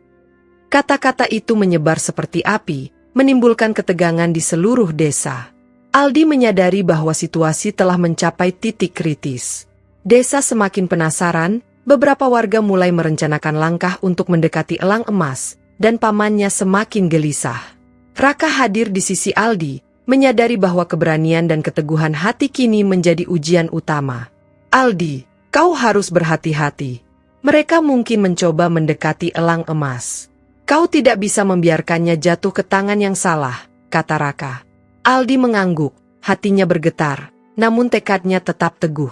Kata-kata itu menyebar seperti api, menimbulkan ketegangan di seluruh desa. Aldi menyadari bahwa situasi telah mencapai titik kritis. Desa semakin penasaran, beberapa warga mulai merencanakan langkah untuk mendekati elang emas, dan pamannya semakin gelisah. Raka hadir di sisi Aldi, menyadari bahwa keberanian dan keteguhan hati kini menjadi ujian utama. Aldi, kau harus berhati-hati. Mereka mungkin mencoba mendekati elang emas. Kau tidak bisa membiarkannya jatuh ke tangan yang salah, kata Raka. Aldi mengangguk, hatinya bergetar, namun tekadnya tetap teguh.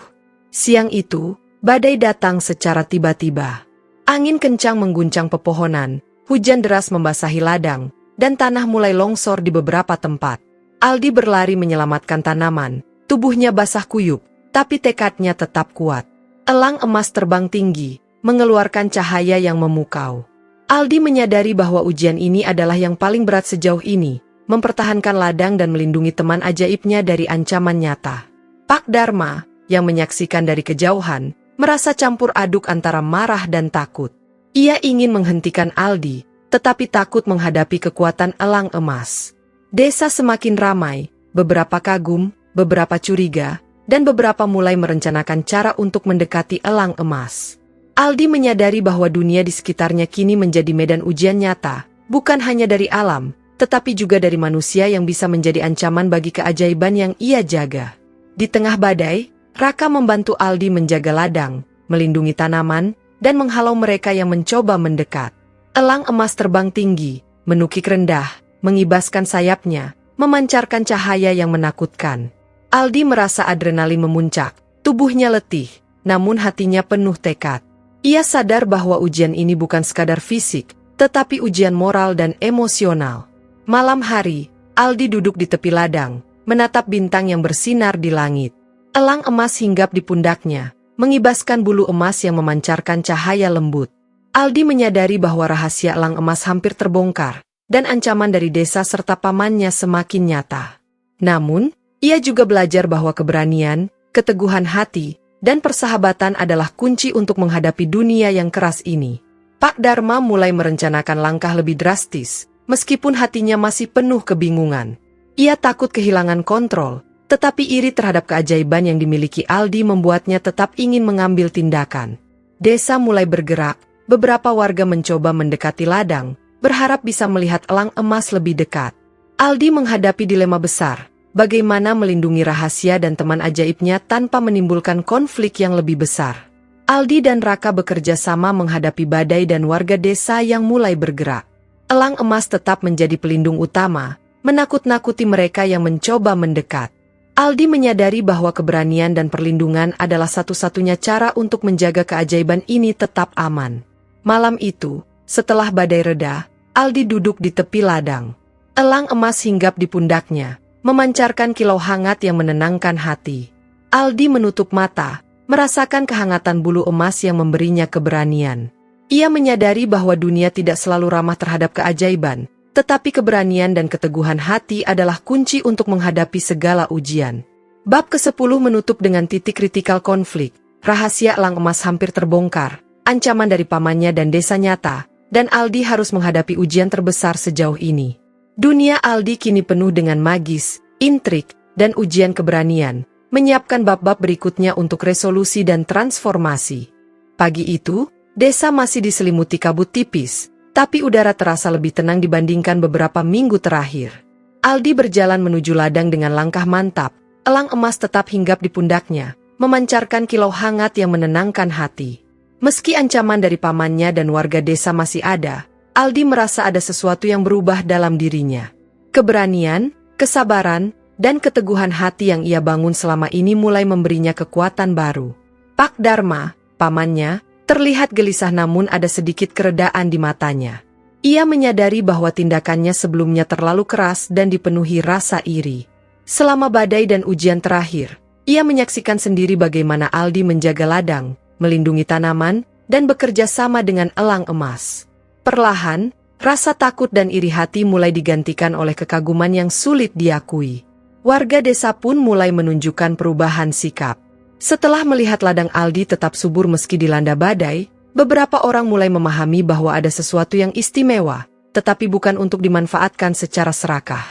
Siang itu, badai datang secara tiba-tiba. Angin kencang mengguncang pepohonan, hujan deras membasahi ladang, dan tanah mulai longsor di beberapa tempat. Aldi berlari menyelamatkan tanaman, tubuhnya basah kuyup, tapi tekadnya tetap kuat. Elang emas terbang tinggi, mengeluarkan cahaya yang memukau. Aldi menyadari bahwa ujian ini adalah yang paling berat sejauh ini, mempertahankan ladang dan melindungi teman ajaibnya dari ancaman nyata. Pak Dharma, yang menyaksikan dari kejauhan, merasa campur aduk antara marah dan takut. Ia ingin menghentikan Aldi, tetapi takut menghadapi kekuatan elang emas. Desa semakin ramai, beberapa kagum, beberapa curiga, dan beberapa mulai merencanakan cara untuk mendekati elang emas. Aldi menyadari bahwa dunia di sekitarnya kini menjadi medan ujian nyata, bukan hanya dari alam, tetapi juga dari manusia yang bisa menjadi ancaman bagi keajaiban yang ia jaga. Di tengah badai, Raka membantu Aldi menjaga ladang, melindungi tanaman, dan menghalau mereka yang mencoba mendekat. Elang emas terbang tinggi, menukik rendah, mengibaskan sayapnya, memancarkan cahaya yang menakutkan. Aldi merasa adrenalin memuncak, tubuhnya letih, namun hatinya penuh tekad. Ia sadar bahwa ujian ini bukan sekadar fisik, tetapi ujian moral dan emosional. Malam hari, Aldi duduk di tepi ladang, menatap bintang yang bersinar di langit. Elang emas hinggap di pundaknya, mengibaskan bulu emas yang memancarkan cahaya lembut. Aldi menyadari bahwa rahasia elang emas hampir terbongkar, dan ancaman dari desa serta pamannya semakin nyata. Namun, ia juga belajar bahwa keberanian, keteguhan hati, dan persahabatan adalah kunci untuk menghadapi dunia yang keras ini. Pak Dharma mulai merencanakan langkah lebih drastis, meskipun hatinya masih penuh kebingungan. Ia takut kehilangan kontrol, tetapi iri terhadap keajaiban yang dimiliki Aldi membuatnya tetap ingin mengambil tindakan. Desa mulai bergerak, beberapa warga mencoba mendekati ladang, berharap bisa melihat elang emas lebih dekat. Aldi menghadapi dilema besar, bagaimana melindungi rahasia dan teman ajaibnya tanpa menimbulkan konflik yang lebih besar. Aldi dan Raka bekerja sama menghadapi badai dan warga desa yang mulai bergerak. Elang emas tetap menjadi pelindung utama, menakut-nakuti mereka yang mencoba mendekat. Aldi menyadari bahwa keberanian dan perlindungan adalah satu-satunya cara untuk menjaga keajaiban ini tetap aman. Malam itu, setelah badai reda, Aldi duduk di tepi ladang. Elang emas hinggap di pundaknya, memancarkan kilau hangat yang menenangkan hati. Aldi menutup mata, merasakan kehangatan bulu emas yang memberinya keberanian. Ia menyadari bahwa dunia tidak selalu ramah terhadap keajaiban, tetapi keberanian dan keteguhan hati adalah kunci untuk menghadapi segala ujian. Bab ke-10 menutup dengan titik kritikal konflik. Rahasia elang emas hampir terbongkar, ancaman dari pamannya dan desa nyata, dan Aldi harus menghadapi ujian terbesar sejauh ini. Dunia Aldi kini penuh dengan magis, intrik, dan ujian keberanian, menyiapkan bab-bab berikutnya untuk resolusi dan transformasi. Pagi itu, desa masih diselimuti kabut tipis, tapi udara terasa lebih tenang dibandingkan beberapa minggu terakhir. Aldi berjalan menuju ladang dengan langkah mantap, elang emas tetap hinggap di pundaknya, memancarkan kilau hangat yang menenangkan hati. Meski ancaman dari pamannya dan warga desa masih ada, Aldi merasa ada sesuatu yang berubah dalam dirinya. Keberanian, kesabaran, dan keteguhan hati yang ia bangun selama ini mulai memberinya kekuatan baru. Pak Dharma, pamannya, terlihat gelisah namun ada sedikit keredaan di matanya. Ia menyadari bahwa tindakannya sebelumnya terlalu keras dan dipenuhi rasa iri. Selama badai dan ujian terakhir, ia menyaksikan sendiri bagaimana Aldi menjaga ladang, melindungi tanaman, dan bekerja sama dengan elang emas. Perlahan, Rasa takut dan iri hati mulai digantikan oleh kekaguman yang sulit diakui. Warga desa pun mulai menunjukkan perubahan sikap. Setelah melihat ladang Aldi tetap subur meski dilanda badai, beberapa orang mulai memahami bahwa ada sesuatu yang istimewa, tetapi bukan untuk dimanfaatkan secara serakah.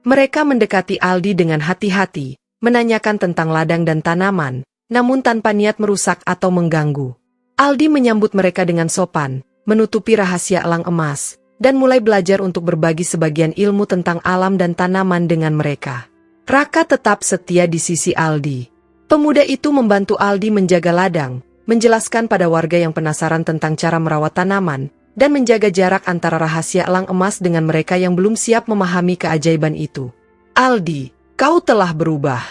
Mereka mendekati Aldi dengan hati-hati, menanyakan tentang ladang dan tanaman, namun tanpa niat merusak atau mengganggu. Aldi menyambut mereka dengan sopan, menutupi rahasia elang emas, dan mulai belajar untuk berbagi sebagian ilmu tentang alam dan tanaman dengan mereka. Raka tetap setia di sisi Aldi. Pemuda itu membantu Aldi menjaga ladang, menjelaskan pada warga yang penasaran tentang cara merawat tanaman, dan menjaga jarak antara rahasia elang emas dengan mereka yang belum siap memahami keajaiban itu. Aldi, kau telah berubah.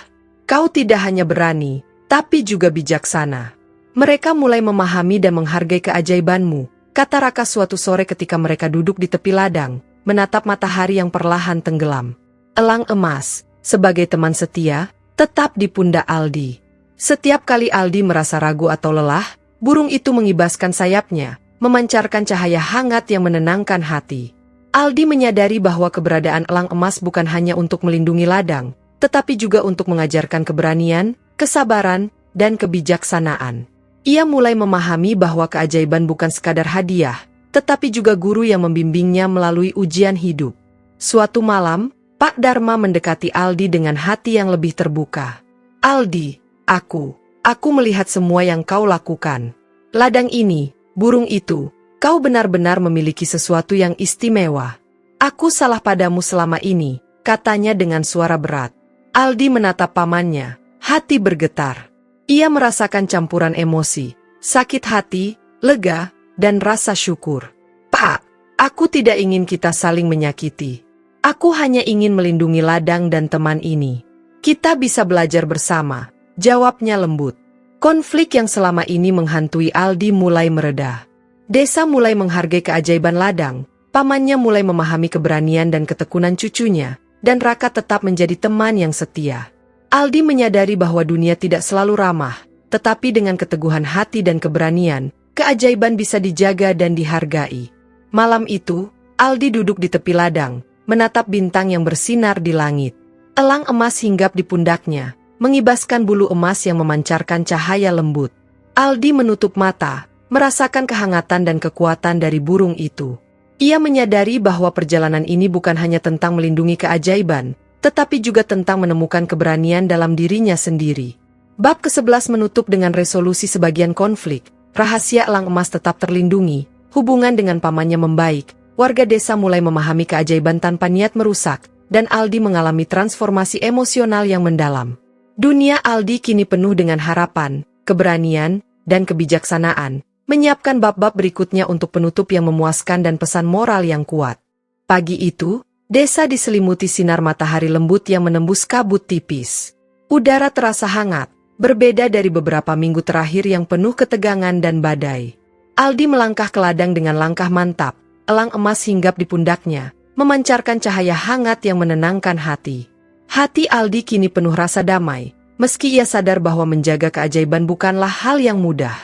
Kau tidak hanya berani, tapi juga bijaksana. Mereka mulai memahami dan menghargai keajaibanmu, kata Raka suatu sore ketika mereka duduk di tepi ladang, menatap matahari yang perlahan tenggelam. Elang emas, sebagai teman setia, tetap di pundak Aldi. Setiap kali Aldi merasa ragu atau lelah, burung itu mengibaskan sayapnya, memancarkan cahaya hangat yang menenangkan hati. Aldi menyadari bahwa keberadaan elang emas bukan hanya untuk melindungi ladang, tetapi juga untuk mengajarkan keberanian, kesabaran, dan kebijaksanaan. Ia mulai memahami bahwa keajaiban bukan sekadar hadiah, tetapi juga guru yang membimbingnya melalui ujian hidup. Suatu malam, Pak Dharma mendekati Aldi dengan hati yang lebih terbuka. Aldi, aku melihat semua yang kau lakukan. Ladang ini, burung itu, kau benar-benar memiliki sesuatu yang istimewa. Aku salah padamu selama ini, katanya dengan suara berat. Aldi menatap pamannya, hati bergetar. Ia merasakan campuran emosi, sakit hati, lega, dan rasa syukur. Pak, aku tidak ingin kita saling menyakiti. Aku hanya ingin melindungi ladang dan teman ini. Kita bisa belajar bersama, jawabnya lembut. Konflik yang selama ini menghantui Aldi mulai mereda. Desa mulai menghargai keajaiban ladang, pamannya mulai memahami keberanian dan ketekunan cucunya, dan Raka tetap menjadi teman yang setia. Aldi menyadari bahwa dunia tidak selalu ramah, tetapi dengan keteguhan hati dan keberanian, keajaiban bisa dijaga dan dihargai. Malam itu, Aldi duduk di tepi ladang, menatap bintang yang bersinar di langit. Elang emas hinggap di pundaknya, mengibaskan bulu emas yang memancarkan cahaya lembut. Aldi menutup mata, merasakan kehangatan dan kekuatan dari burung itu. Ia menyadari bahwa perjalanan ini bukan hanya tentang melindungi keajaiban, tetapi juga tentang menemukan keberanian dalam dirinya sendiri. Bab ke-11 menutup dengan resolusi sebagian konflik, rahasia elang emas tetap terlindungi, hubungan dengan pamannya membaik, warga desa mulai memahami keajaiban tanpa niat merusak, dan Aldi mengalami transformasi emosional yang mendalam. Dunia Aldi kini penuh dengan harapan, keberanian, dan kebijaksanaan, menyiapkan bab-bab berikutnya untuk penutup yang memuaskan dan pesan moral yang kuat. Pagi itu, desa diselimuti sinar matahari lembut yang menembus kabut tipis. Udara terasa hangat, berbeda dari beberapa minggu terakhir yang penuh ketegangan dan badai. Aldi melangkah ke ladang dengan langkah mantap, elang emas hinggap di pundaknya, memancarkan cahaya hangat yang menenangkan hati. Hati Aldi kini penuh rasa damai, meski ia sadar bahwa menjaga keajaiban bukanlah hal yang mudah.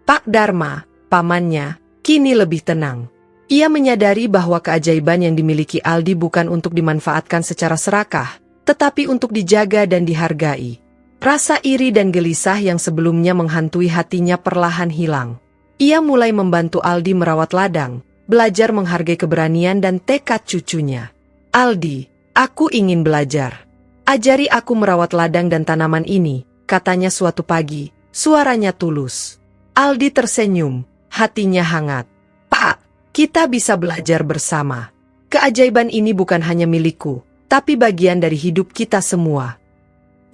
Pak Dharma, pamannya, kini lebih tenang. Ia menyadari bahwa keajaiban yang dimiliki Aldi bukan untuk dimanfaatkan secara serakah, tetapi untuk dijaga dan dihargai. Rasa iri dan gelisah yang sebelumnya menghantui hatinya perlahan hilang. Ia mulai membantu Aldi merawat ladang, belajar menghargai keberanian dan tekad cucunya. Aldi, aku ingin belajar. Ajari aku merawat ladang dan tanaman ini, katanya suatu pagi, suaranya tulus. Aldi tersenyum, hatinya hangat. Pak, kita bisa belajar bersama. Keajaiban ini bukan hanya milikku, tapi bagian dari hidup kita semua.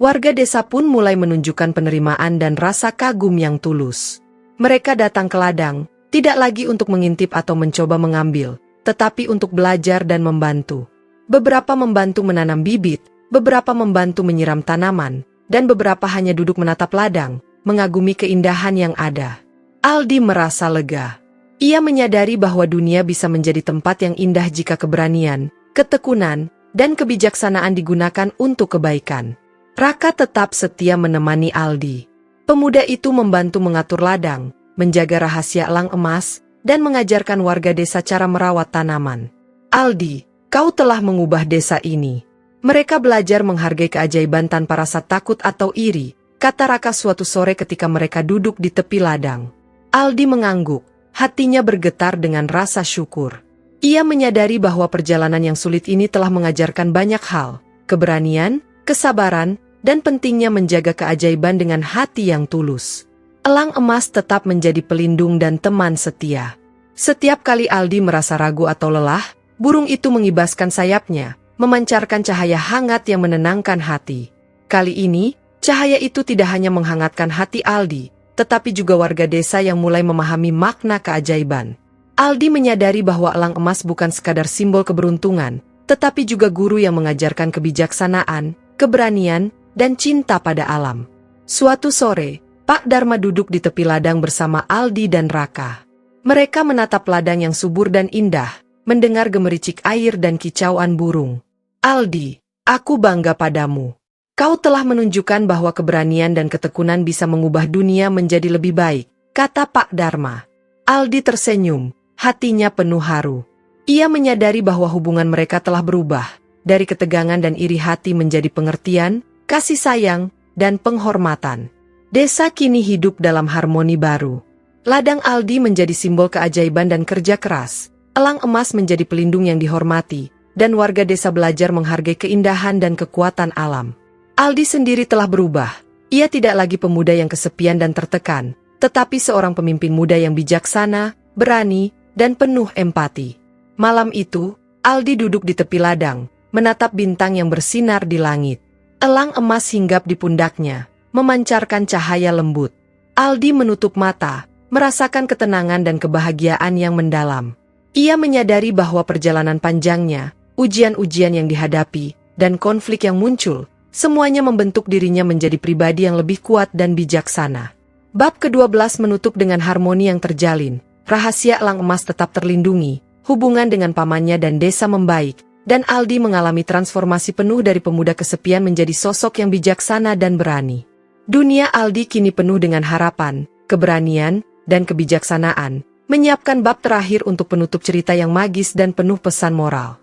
Warga desa pun mulai menunjukkan penerimaan dan rasa kagum yang tulus. Mereka datang ke ladang, tidak lagi untuk mengintip atau mencoba mengambil, tetapi untuk belajar dan membantu. Beberapa membantu menanam bibit, beberapa membantu menyiram tanaman, dan beberapa hanya duduk menatap ladang, mengagumi keindahan yang ada. Aldi merasa lega. Ia menyadari bahwa dunia bisa menjadi tempat yang indah jika keberanian, ketekunan, dan kebijaksanaan digunakan untuk kebaikan. Raka tetap setia menemani Aldi. Pemuda itu membantu mengatur ladang, menjaga rahasia elang emas, dan mengajarkan warga desa cara merawat tanaman. Aldi, kau telah mengubah desa ini. Mereka belajar menghargai keajaiban tanpa rasa takut atau iri, kata Raka suatu sore ketika mereka duduk di tepi ladang. Aldi mengangguk, hatinya bergetar dengan rasa syukur. Ia menyadari bahwa perjalanan yang sulit ini telah mengajarkan banyak hal, keberanian, kesabaran, dan pentingnya menjaga keajaiban dengan hati yang tulus. Elang emas tetap menjadi pelindung dan teman setia. Setiap kali Aldi merasa ragu atau lelah, burung itu mengibaskan sayapnya, memancarkan cahaya hangat yang menenangkan hati. Kali ini, cahaya itu tidak hanya menghangatkan hati Aldi, tetapi juga warga desa yang mulai memahami makna keajaiban. Aldi menyadari bahwa elang emas bukan sekadar simbol keberuntungan, tetapi juga guru yang mengajarkan kebijaksanaan, keberanian, dan cinta pada alam. Suatu sore, Pak Dharma duduk di tepi ladang bersama Aldi dan Raka. Mereka menatap ladang yang subur dan indah, mendengar gemericik air dan kicauan burung. Aldi, aku bangga padamu. Kau telah menunjukkan bahwa keberanian dan ketekunan bisa mengubah dunia menjadi lebih baik, kata Pak Dharma. Aldi tersenyum, hatinya penuh haru. Ia menyadari bahwa hubungan mereka telah berubah, dari ketegangan dan iri hati menjadi pengertian, kasih sayang, dan penghormatan. Desa kini hidup dalam harmoni baru. Ladang Aldi menjadi simbol keajaiban dan kerja keras. Elang emas menjadi pelindung yang dihormati, dan warga desa belajar menghargai keindahan dan kekuatan alam. Aldi sendiri telah berubah. Ia tidak lagi pemuda yang kesepian dan tertekan, tetapi seorang pemimpin muda yang bijaksana, berani, dan penuh empati. Malam itu, Aldi duduk di tepi ladang, menatap bintang yang bersinar di langit. Elang emas hinggap di pundaknya, memancarkan cahaya lembut. Aldi menutup mata, merasakan ketenangan dan kebahagiaan yang mendalam. Ia menyadari bahwa perjalanan panjangnya, ujian-ujian yang dihadapi, dan konflik yang muncul, semuanya membentuk dirinya menjadi pribadi yang lebih kuat dan bijaksana. Bab ke-12 menutup dengan harmoni yang terjalin. Rahasia elang emas tetap terlindungi, hubungan dengan pamannya dan desa membaik, dan Aldi mengalami transformasi penuh dari pemuda kesepian menjadi sosok yang bijaksana dan berani. Dunia Aldi kini penuh dengan harapan, keberanian, dan kebijaksanaan, menyiapkan bab terakhir untuk penutup cerita yang magis dan penuh pesan moral.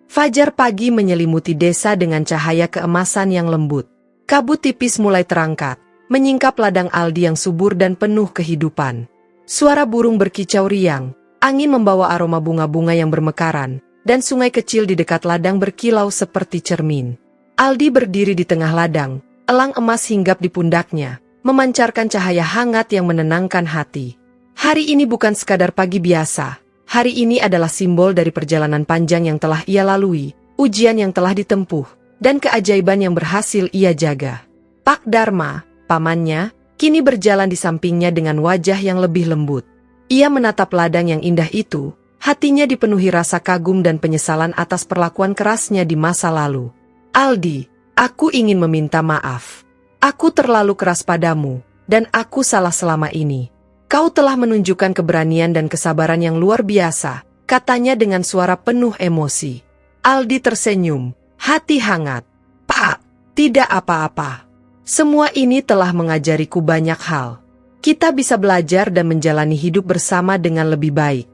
Fajar pagi menyelimuti desa dengan cahaya keemasan yang lembut. Kabut tipis mulai terangkat, menyingkap ladang Aldi yang subur dan penuh kehidupan. Suara burung berkicau riang, angin membawa aroma bunga-bunga yang bermekaran, dan sungai kecil di dekat ladang berkilau seperti cermin. Aldi berdiri di tengah ladang, elang emas hinggap di pundaknya, memancarkan cahaya hangat yang menenangkan hati. Hari ini bukan sekadar pagi biasa, hari ini adalah simbol dari perjalanan panjang yang telah ia lalui, ujian yang telah ditempuh, dan keajaiban yang berhasil ia jaga. Pak Dharma, pamannya, kini berjalan di sampingnya dengan wajah yang lebih lembut. Ia menatap ladang yang indah itu, hatinya dipenuhi rasa kagum dan penyesalan atas perlakuan kerasnya di masa lalu. Aldi, aku ingin meminta maaf. Aku terlalu keras padamu, dan aku salah selama ini. Kau telah menunjukkan keberanian dan kesabaran yang luar biasa, katanya dengan suara penuh emosi. Aldi tersenyum, hati hangat. Pak, tidak apa-apa. Semua ini telah mengajariku banyak hal. Kita bisa belajar dan menjalani hidup bersama dengan lebih baik.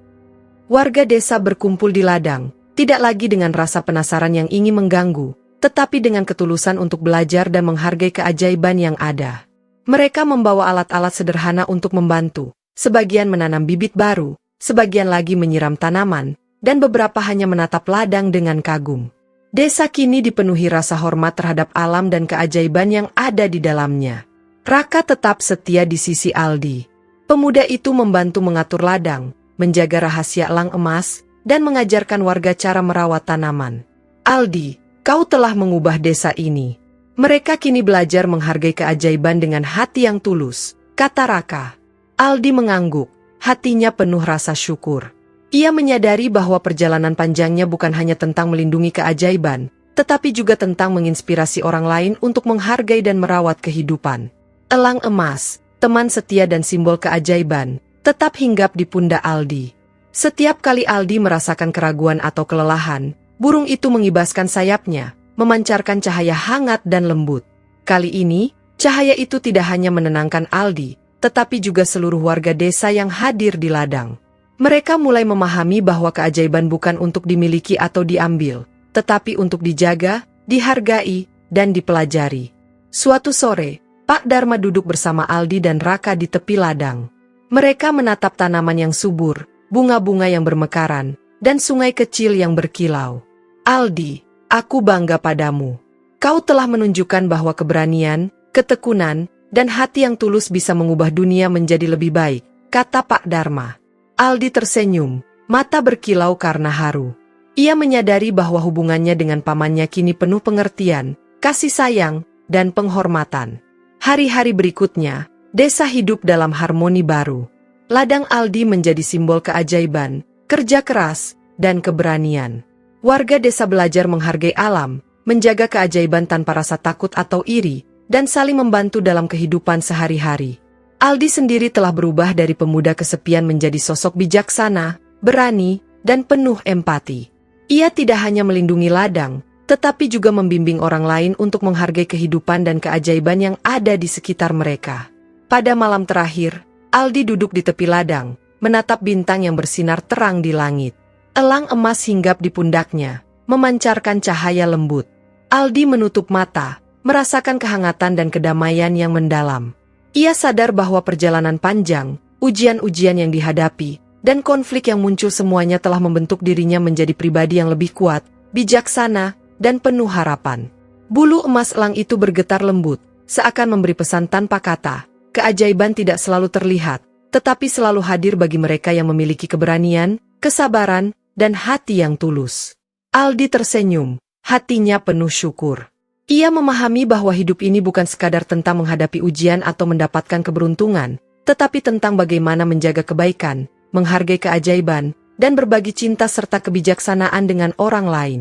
Warga desa berkumpul di ladang, tidak lagi dengan rasa penasaran yang ingin mengganggu, tetapi dengan ketulusan untuk belajar dan menghargai keajaiban yang ada. Mereka membawa alat-alat sederhana untuk membantu, sebagian menanam bibit baru, sebagian lagi menyiram tanaman, dan beberapa hanya menatap ladang dengan kagum. Desa kini dipenuhi rasa hormat terhadap alam dan keajaiban yang ada di dalamnya. Raka tetap setia di sisi Aldi. Pemuda itu membantu mengatur ladang, menjaga rahasia elang emas, dan mengajarkan warga cara merawat tanaman. Aldi, kau telah mengubah desa ini. Mereka kini belajar menghargai keajaiban dengan hati yang tulus, kata Raka. Aldi mengangguk, hatinya penuh rasa syukur. Ia menyadari bahwa perjalanan panjangnya bukan hanya tentang melindungi keajaiban, tetapi juga tentang menginspirasi orang lain untuk menghargai dan merawat kehidupan. Elang emas, teman setia dan simbol keajaiban, tetap hinggap di pundak Aldi. Setiap kali Aldi merasakan keraguan atau kelelahan, burung itu mengibaskan sayapnya, memancarkan cahaya hangat dan lembut. Kali ini, cahaya itu tidak hanya menenangkan Aldi, tetapi juga seluruh warga desa yang hadir di ladang. Mereka mulai memahami bahwa keajaiban bukan untuk dimiliki atau diambil, tetapi untuk dijaga, dihargai, dan dipelajari. Suatu sore, Pak Dharma duduk bersama Aldi dan Raka di tepi ladang. Mereka menatap tanaman yang subur, bunga-bunga yang bermekaran, dan sungai kecil yang berkilau. Aldi, aku bangga padamu. Kau telah menunjukkan bahwa keberanian, ketekunan, dan hati yang tulus bisa mengubah dunia menjadi lebih baik, kata Pak Dharma. Aldi tersenyum, mata berkilau karena haru. Ia menyadari bahwa hubungannya dengan pamannya kini penuh pengertian, kasih sayang, dan penghormatan. Hari-hari berikutnya, desa hidup dalam harmoni baru. Ladang Aldi menjadi simbol keajaiban, kerja keras, dan keberanian. Warga desa belajar menghargai alam, menjaga keajaiban tanpa rasa takut atau iri, dan saling membantu dalam kehidupan sehari-hari. Aldi sendiri telah berubah dari pemuda kesepian menjadi sosok bijaksana, berani, dan penuh empati. Ia tidak hanya melindungi ladang, tetapi juga membimbing orang lain untuk menghargai kehidupan dan keajaiban yang ada di sekitar mereka. Pada malam terakhir, Aldi duduk di tepi ladang, menatap bintang yang bersinar terang di langit. Elang emas hinggap di pundaknya, memancarkan cahaya lembut. Aldi menutup mata, merasakan kehangatan dan kedamaian yang mendalam. Ia sadar bahwa perjalanan panjang, ujian-ujian yang dihadapi, dan konflik yang muncul semuanya telah membentuk dirinya menjadi pribadi yang lebih kuat, bijaksana, dan penuh harapan. Bulu emas elang itu bergetar lembut, seakan memberi pesan tanpa kata. Keajaiban tidak selalu terlihat, tetapi selalu hadir bagi mereka yang memiliki keberanian, kesabaran, dan hati yang tulus. Aldi tersenyum, hatinya penuh syukur. Ia memahami bahwa hidup ini bukan sekadar tentang menghadapi ujian atau mendapatkan keberuntungan, tetapi tentang bagaimana menjaga kebaikan, menghargai keajaiban, dan berbagi cinta serta kebijaksanaan dengan orang lain.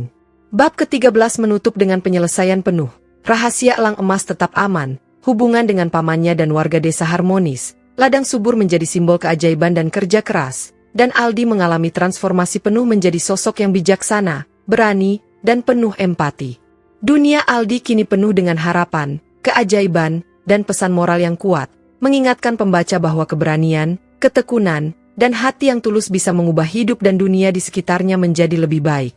Bab ke-13 menutup dengan penyelesaian penuh. Rahasia elang emas tetap aman, hubungan dengan pamannya dan warga desa harmonis, ladang subur menjadi simbol keajaiban dan kerja keras, dan Aldi mengalami transformasi penuh menjadi sosok yang bijaksana, berani, dan penuh empati. Dunia Aldi kini penuh dengan harapan, keajaiban, dan pesan moral yang kuat, mengingatkan pembaca bahwa keberanian, ketekunan, dan hati yang tulus bisa mengubah hidup dan dunia di sekitarnya menjadi lebih baik.